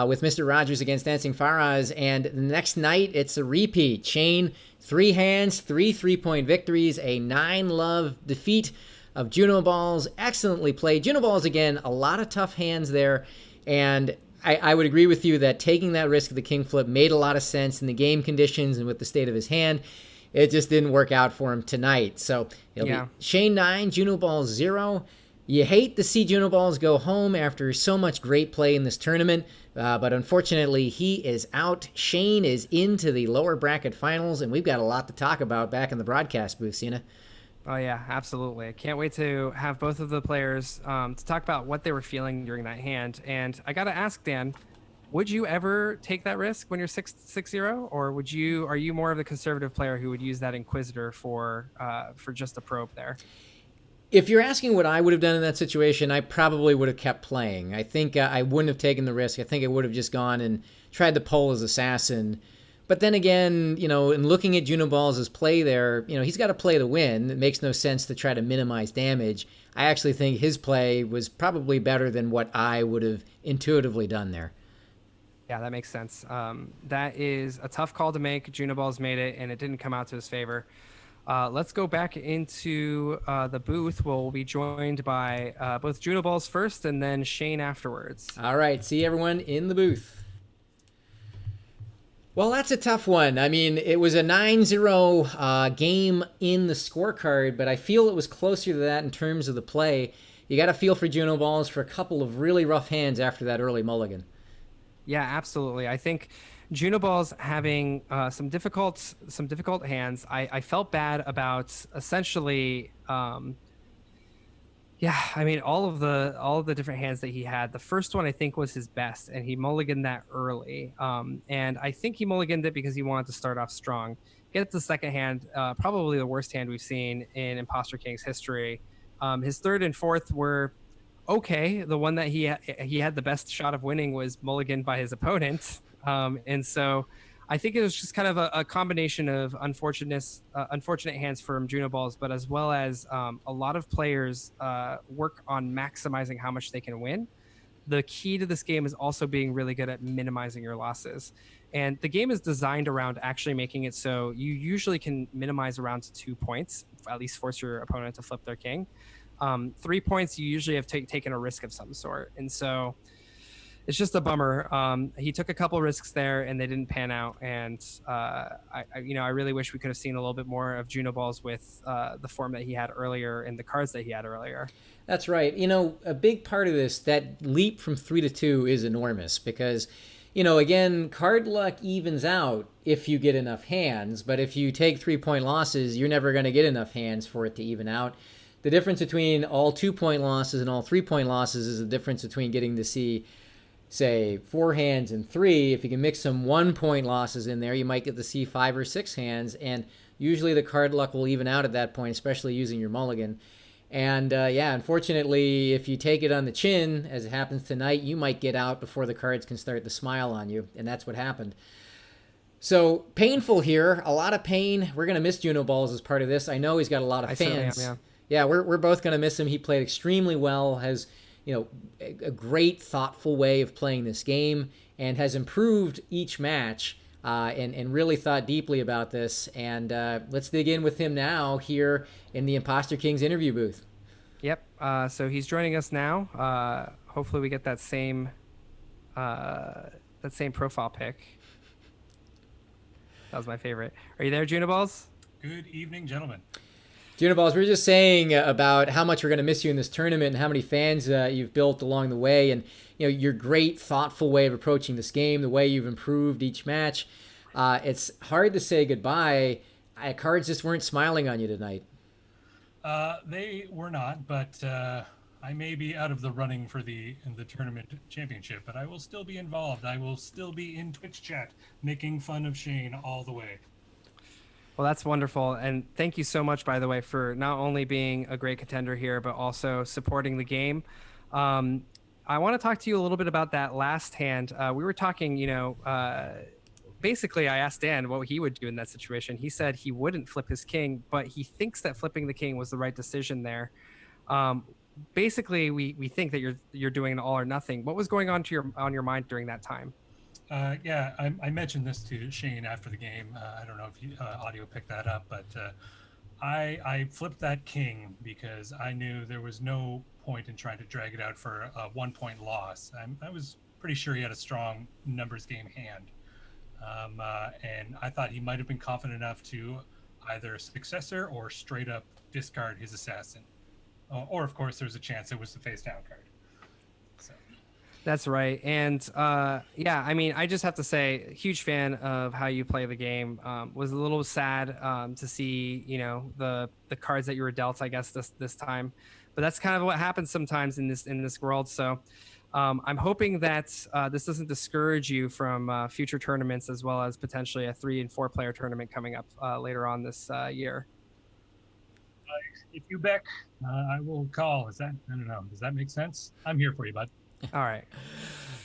with Mr. Rogers against Dancing Faraz, and the next night it's a repeat. Shane, 3 hands, 3 3-point victories, a 9-love defeat of Juno Balls. Excellently played. Juno Balls, again, a lot of tough hands there, and I would agree with you that taking that risk of the king flip made a lot of sense in the game conditions and with the state of his hand. It just didn't work out for him tonight. So it'll be Shane 9, Juno Balls 0. You hate to see Juno Balls go home after so much great play in this tournament, but unfortunately he is out. Shane is into the lower bracket finals, and we've got a lot to talk about back in the broadcast booth, Sina. Oh yeah, absolutely. I can't wait to have both of the players to talk about what they were feeling during that hand. And I got to ask, Dan, would you ever take that risk when you're 6-0, or are you more of the conservative player who would use that Inquisitor for just a probe there? If you're asking what I would have done in that situation, I probably would have kept playing. I think I wouldn't have taken the risk. I think I would have just gone and tried to pull his assassin. But then again, in looking at Juno Balls' play there, he's got to play to win. It makes no sense to try to minimize damage. I actually think his play was probably better than what I would have intuitively done there. Yeah, that makes sense. That is a tough call to make. Juno Balls made it, and it didn't come out to his favor. Let's go back into the booth. We'll be joined by both Juno Balls first and then Shane afterwards. All right. See everyone in the booth. Well, that's a tough one. I mean, it was a 9-0 game in the scorecard, but I feel it was closer to that in terms of the play. You got to feel for Juno Balls for a couple of really rough hands after that early mulligan. Yeah, absolutely. I think Juno Balls having some difficult hands. I felt bad about essentially. Yeah, I mean all of the different hands that he had. The first one I think was his best, and he mulliganed that early. And I think he mulliganed it because he wanted to start off strong. Get the second hand, probably the worst hand we've seen in Imposter King's history. His third and fourth were okay. The one that he had the best shot of winning was mulliganed by his opponent. And so I think it was just kind of a combination of unfortunate hands from Juno Balls, but as well as a lot of players work on maximizing how much they can win. The key to this game is also being really good at minimizing your losses. And the game is designed around actually making it so you usually can minimize around 2 points, at least force your opponent to flip their king. 3 points, you usually have taken a risk of some sort. And so it's just a bummer. He took a couple risks there and they didn't pan out. And I really wish we could have seen a little bit more of Juno Balls with the form that he had earlier and the cards that he had earlier. That's right. A big part of this, that leap from 3 to 2 is enormous because, again, card luck evens out if you get enough hands. But if you take 3-point losses, you're never going to get enough hands for it to even out. The difference between all 2-point losses and all 3-point losses is the difference between getting to see, say, 4 hands and 3. If you can mix some 1-point losses in there, you might get to see 5 or 6 hands, and usually the card luck will even out at that point, especially using your mulligan. And unfortunately, if you take it on the chin, as it happens tonight, you might get out before the cards can start to smile on you, and that's what happened. So painful here, a lot of pain. We're going to miss Juno Balls as part of this. I know he's got a lot of fans. I certainly am, Yeah, we're both going to miss him. He played extremely well, has a great, thoughtful way of playing this game, and has improved each match. And really thought deeply about this. And let's dig in with him now here in the Imposter Kings interview booth. Yep. So he's joining us now. Hopefully we get that same profile pic. That was my favorite. Are you there, Junoballs? Good evening, gentlemen. Junoballs, we were just saying about how much we're going to miss you in this tournament and how many fans you've built along the way, and your great, thoughtful way of approaching this game, the way you've improved each match. It's hard to say goodbye. Cards just weren't smiling on you tonight. They were not, but I may be out of the running for the tournament championship, but I will still be involved. I will still be in Twitch chat making fun of Shane all the way. Well, that's wonderful. And thank you so much, by the way, for not only being a great contender here, but also supporting the game. I want to talk to you a little bit about that last hand. We were talking, basically I asked Dan what he would do in that situation. He said he wouldn't flip his king, but he thinks that flipping the king was the right decision there. Basically, we think that you're doing an all or nothing. What was going on your mind during that time? Yeah, I mentioned this to Shane after the game. I don't know if audio picked that up, but I flipped that king because I knew there was no point in trying to drag it out for a 1-point loss. I was pretty sure he had a strong numbers game hand. And I thought he might have been confident enough to either successor or straight up discard his assassin. Or of course, there's a chance it was the face down card. So. That's right. And yeah, I mean, I just have to say, huge fan of how you play the game. Was a little sad to see, the cards that you were dealt, I guess, this time. But that's kind of what happens sometimes in this world. So I'm hoping that this doesn't discourage you from future tournaments, as well as potentially a 3 and 4 player tournament coming up later on this year. If you back, I will call. I don't know. Does that make sense? I'm here for you, bud. All right.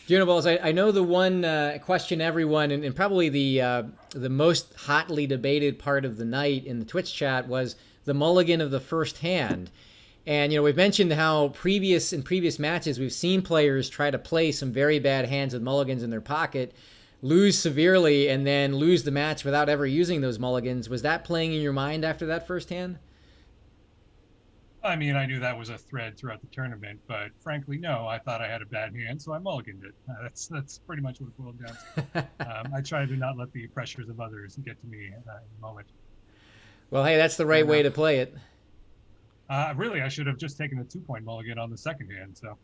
Junoballs, I know the one question everyone, and probably the most hotly debated part of the night in the Twitch chat was the mulligan of the first hand. And, we've mentioned how in previous matches, we've seen players try to play some very bad hands with mulligans in their pocket, lose severely, and then lose the match without ever using those mulligans. Was that playing in your mind after that first hand? I mean, I knew that was a thread throughout the tournament, but frankly, no. I thought I had a bad hand, so I mulliganed it. That's pretty much what it boiled down to. I try to not let the pressures of others get to me in the moment. Well, hey, that's the right way to play it. Really, I should have just taken the 2-point mulligan on the second hand. So.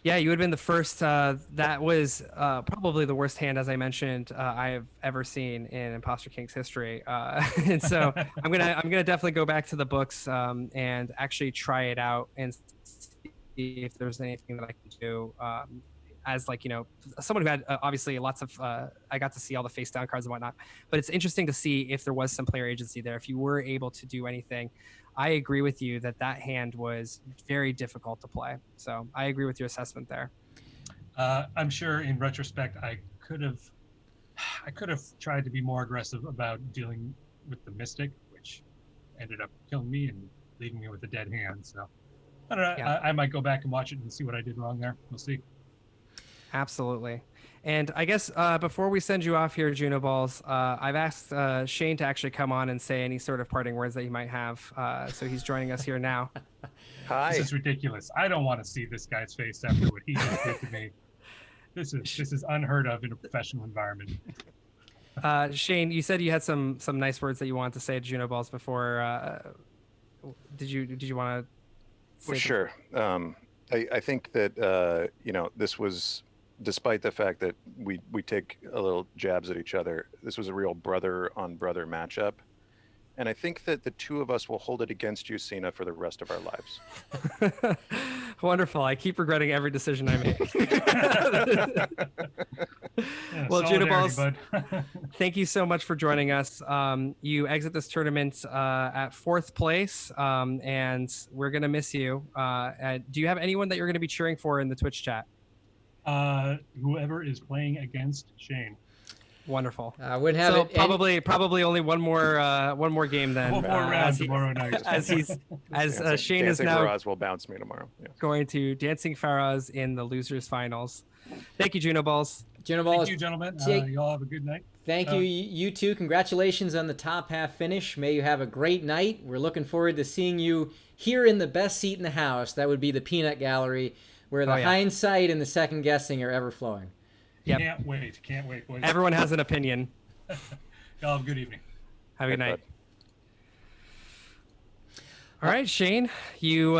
Yeah, you would have been the first. That was probably the worst hand, as I mentioned, I have ever seen in Imposter Kings history. And so I'm gonna definitely go back to the books and actually try it out and see if there's anything that I can do. As someone who had obviously lots of, I got to see all the face down cards and whatnot. But it's interesting to see if there was some player agency there. If you were able to do anything. I agree with you that hand was very difficult to play. So I agree with your assessment there. I'm sure in retrospect, I could have tried to be more aggressive about dealing with the Mystic, which ended up killing me and leaving me with a dead hand. So I don't know. Yeah. I might go back and watch it and see what I did wrong there. We'll see. Absolutely. And I guess before we send you off here, Junoballs, I've asked Shane to actually come on and say any sort of parting words that you might have. So he's joining us here now. Hi. This is ridiculous. I don't want to see this guy's face after what he just did to me. This is unheard of in a professional environment. Shane, you said you had some nice words that you wanted to say to Junoballs before. Did you want to? Well, sure. I think that this was. Despite the fact that we take a little jabs at each other, this was a real brother on brother matchup. And I think that the two of us will hold it against you, Sina, for the rest of our lives. Wonderful. I keep regretting every decision I make. Well, Junoballs, thank you so much for joining us. You exit this tournament at 4th place, and we're going to miss you. Do you have anyone that you're going to be cheering for in the Twitch chat? Whoever is playing against Shane. Wonderful. Wouldn't have So it probably only one more game then. One more round tomorrow night. Shane is Dancing now Faraz will bounce me tomorrow. Yeah. going to Dancing Faraz in the losers finals. Thank you, Juno Balls. Junoballs. Thank you, gentlemen. You all have a good night. Thank you. You too. Congratulations on the top half finish. May you have a great night. We're looking forward to seeing you here in the best seat in the house. That would be the peanut gallery, where the hindsight and the second guessing are ever flowing. Yep. Can't wait, boys. Everyone has an opinion. Y'all have a good evening. Have a good night. All right, Shane, you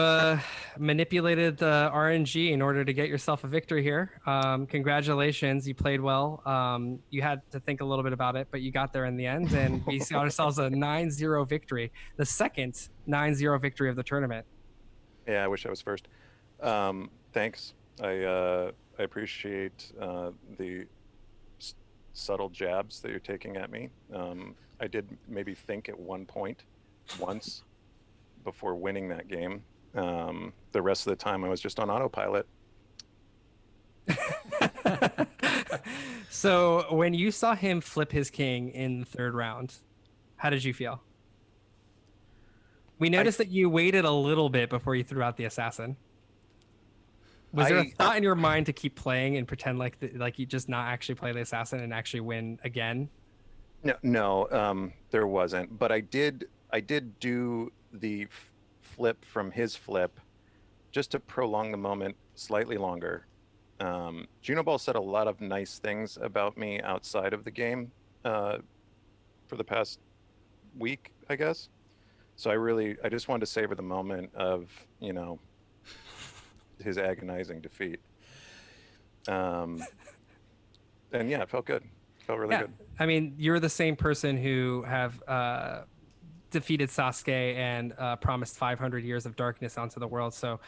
manipulated the RNG in order to get yourself a victory here. Congratulations, you played well. You had to think a little bit about it, but you got there in the end, and we got ourselves a 9-0 victory, the second 9-0 victory of the tournament. Yeah, I wish I was first. Thanks. I appreciate the subtle jabs that you're taking at me. I did maybe think at one point, once, before winning that game. The rest of the time I was just on autopilot. So when you saw him flip his king in the third round, how did you feel? We noticed that you waited a little bit before you threw out the assassin. Was there a thought in your mind to keep playing and pretend like you just not actually play the assassin and actually win again? No, there wasn't. But I did do the flip from his flip just to prolong the moment slightly longer. Junoball said a lot of nice things about me outside of the game for the past week, I guess. So I just wanted to savor the moment of, his agonizing defeat. And yeah, it felt good. It felt really good. I mean, you're the same person who have defeated Sasuke and promised 500 years of darkness onto the world. So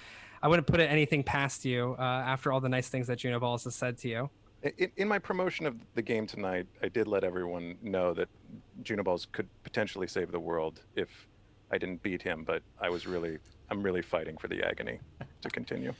I wouldn't put anything past you after all the nice things that Junoballs has said to you. In my promotion of the game tonight, I did let everyone know that Junoballs could potentially save the world if I didn't beat him, but I'm really fighting for the agony to continue.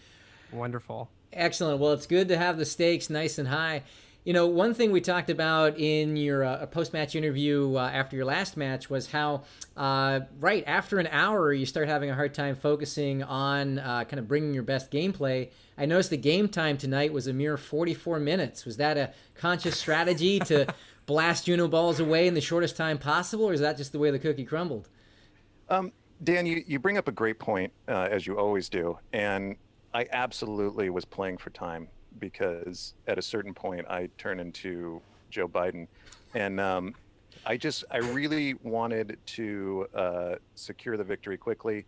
Wonderful. Excellent. Well, it's good to have the stakes nice and high. One thing we talked about in your post-match interview after your last match was how right after an hour you start having a hard time focusing on kind of bringing your best gameplay. I noticed the game time tonight was a mere 44 minutes. Was that a conscious strategy to blast Junoballs away in the shortest time possible, or is that just the way the cookie crumbled? Dan, you bring up a great point, as you always do, and I absolutely was playing for time, because at a certain point I turn into Joe Biden, and I really wanted to secure the victory quickly.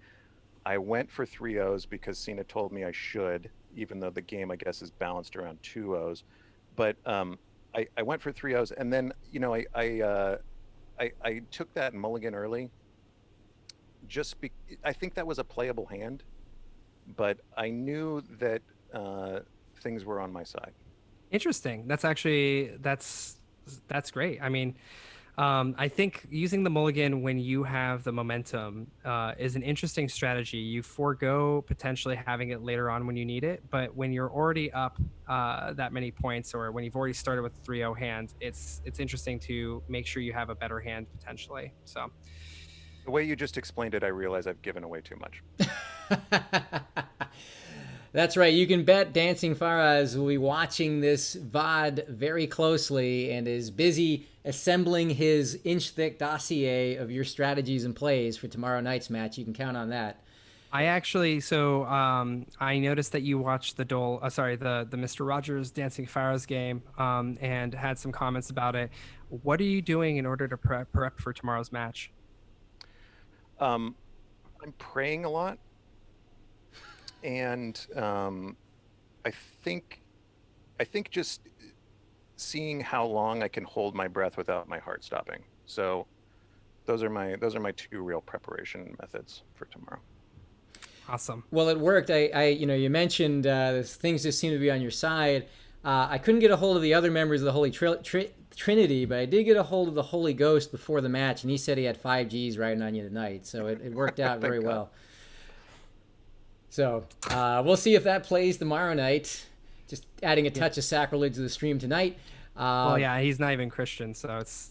I went for 3-0s because Sina told me I should, even though the game I guess is balanced around 2-0s. But I went for 3-0s, and then I took that mulligan early. I think that was a playable hand, but I knew that things were on my side. Interesting. That's great. I mean, I think using the mulligan when you have the momentum is an interesting strategy. You forego potentially having it later on when you need it, but when you're already up that many points, or when you've already started with a 3-0 hand, it's interesting to make sure you have a better hand potentially. So the way you just explained it, I realize I've given away too much. That's right. You can bet Dancing Faraz will be watching this VOD very closely and is busy assembling his inch-thick dossier of your strategies and plays for tomorrow night's match. You can count on that. I actually, I noticed that you watched the Mr. Rogers Dancing Faraz game and had some comments about it. What are you doing in order to prep for tomorrow's match? I'm praying a lot, and I think just seeing how long I can hold my breath without my heart stopping. So those are my two real preparation methods for tomorrow. Awesome. Well, it worked. You mentioned things just seem to be on your side. I couldn't get a hold of the other members of the Holy Trinity, but I did get a hold of the Holy Ghost before the match, and he said he had 5 Gs riding on you tonight, so it worked out very well. So we'll see if that plays tomorrow night. Just adding a touch of sacrilege to the stream tonight. Well, yeah, he's not even Christian, so it's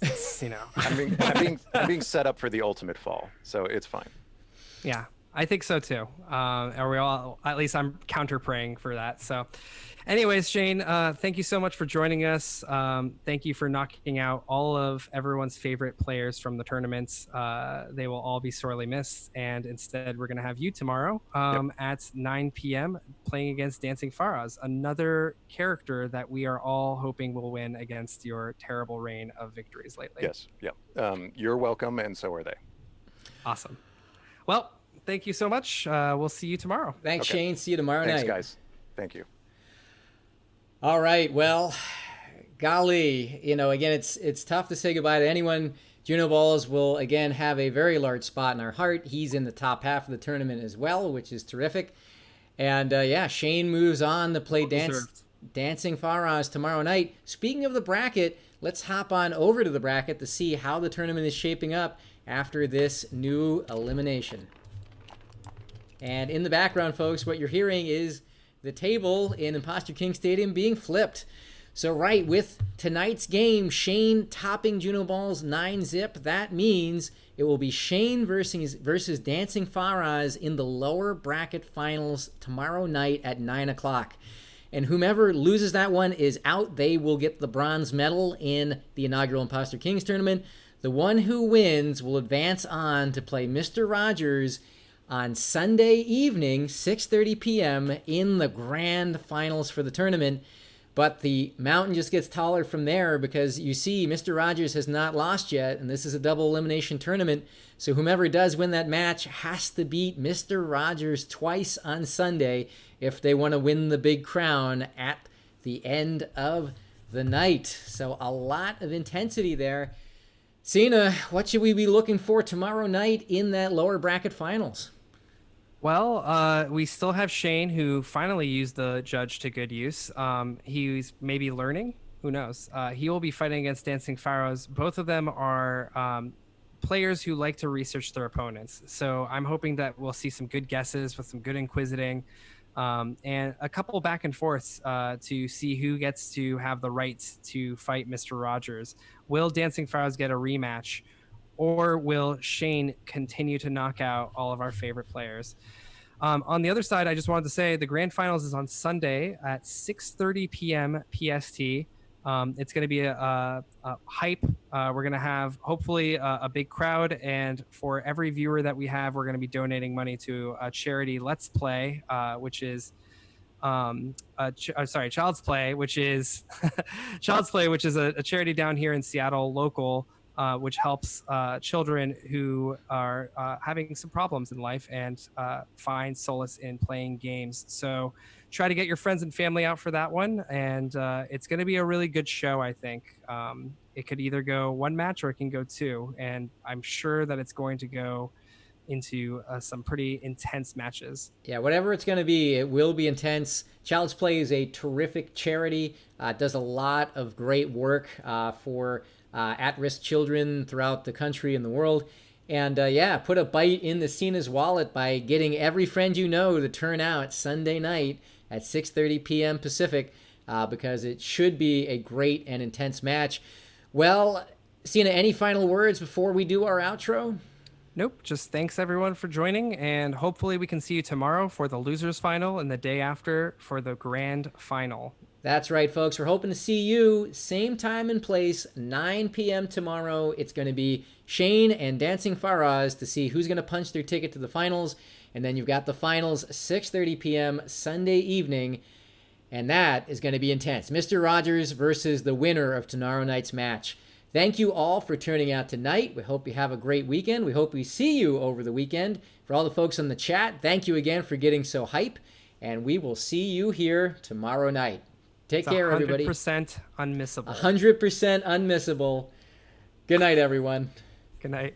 I'm being set up for the ultimate fall, so it's fine. Yeah, I think so too. Are we all? At least I'm counter praying for that. So, anyways, Shane, thank you so much for joining us. Thank you for knocking out all of everyone's favorite players from the tournaments. They will all be sorely missed, and instead, we're going to have you tomorrow at 9 p.m. playing against Dancing Faraz, another character that we are all hoping will win against your terrible reign of victories lately. Yes, yeah. You're welcome, and so are they. Awesome. Well, thank you so much. We'll see you tomorrow. Thanks, Shane. See you tomorrow night. Thanks, guys. Thank you. All right. Well, golly, again, it's tough to say goodbye to anyone. Junoballs will, again, have a very large spot in our heart. He's in the top half of the tournament as well, which is terrific. And, Shane moves on to play Dancing Faraz tomorrow night. Speaking of the bracket, let's hop on over to the bracket to see how the tournament is shaping up after this new elimination. And in the background, folks, what you're hearing is the table in Imposter King Stadium being flipped. So right, with tonight's game, Shane topping Junoballs 9-zip, that means it will be Shane versus Dancing Faraz in the lower bracket finals tomorrow night at 9 o'clock. And whomever loses that one is out. They will get the bronze medal in the inaugural Imposter Kings tournament. The one who wins will advance on to play Mr. Rogers on Sunday evening, 6:30 p.m. in the grand finals for the tournament. But the mountain just gets taller from there because you see Mr. Rogers has not lost yet, and this is a double elimination tournament. So whomever does win that match has to beat Mr. Rogers twice on Sunday if they want to win the big crown at the end of the night. So a lot of intensity there. Sina, what should we be looking for tomorrow night in that lower bracket finals? Well, we still have Shane, who finally used the judge to good use. He's maybe learning. Who knows? He will be fighting against Dancing Faraz. Both of them are players who like to research their opponents. So I'm hoping that we'll see some good guesses with some good inquisiting and a couple back and forths to see who gets to have the right to fight Mr. Rogers. Will Dancing Faraz get a rematch? Or will Shane continue to knock out all of our favorite players? On the other side, I just wanted to say the grand finals is on Sunday at 6:30 p.m. PST. It's going to be a hype. We're going to have hopefully a big crowd, and for every viewer that we have, we're going to be donating money to a charity Let's Play, which is Child's Play, which is Child's Play, which is a charity down here in Seattle, local. Which helps children who are having some problems in life and find solace in playing games. So try to get your friends and family out for that one. And it's going to be a really good show, I think. It could either go one match or it can go two. And I'm sure that it's going to go into some pretty intense matches. Yeah, whatever it's going to be, it will be intense. Child's Play is a terrific charity. It does a lot of great work for at-risk children throughout the country and the world. And put a bite in the Sina's wallet by getting every friend you know to turn out Sunday night at 6:30 p.m. Pacific because it should be a great and intense match. Well, Sina, any final words before we do our outro? Nope. Just thanks everyone for joining, and hopefully we can see you tomorrow for the losers final and the day after for the grand final. That's right, folks. We're hoping to see you same time and place, 9 p.m. tomorrow. It's going to be Shane and Dancing Faraz to see who's going to punch their ticket to the finals. And then you've got the finals, 6:30 p.m. Sunday evening. And that is going to be intense. Mr. Rogers versus the winner of tomorrow night's match. Thank you all for turning out tonight. We hope you have a great weekend. We hope we see you over the weekend. For all the folks in the chat, thank you again for getting so hype. And we will see you here tomorrow night. Take care, everybody. 100% unmissable. 100% unmissable. Good night, everyone. Good night.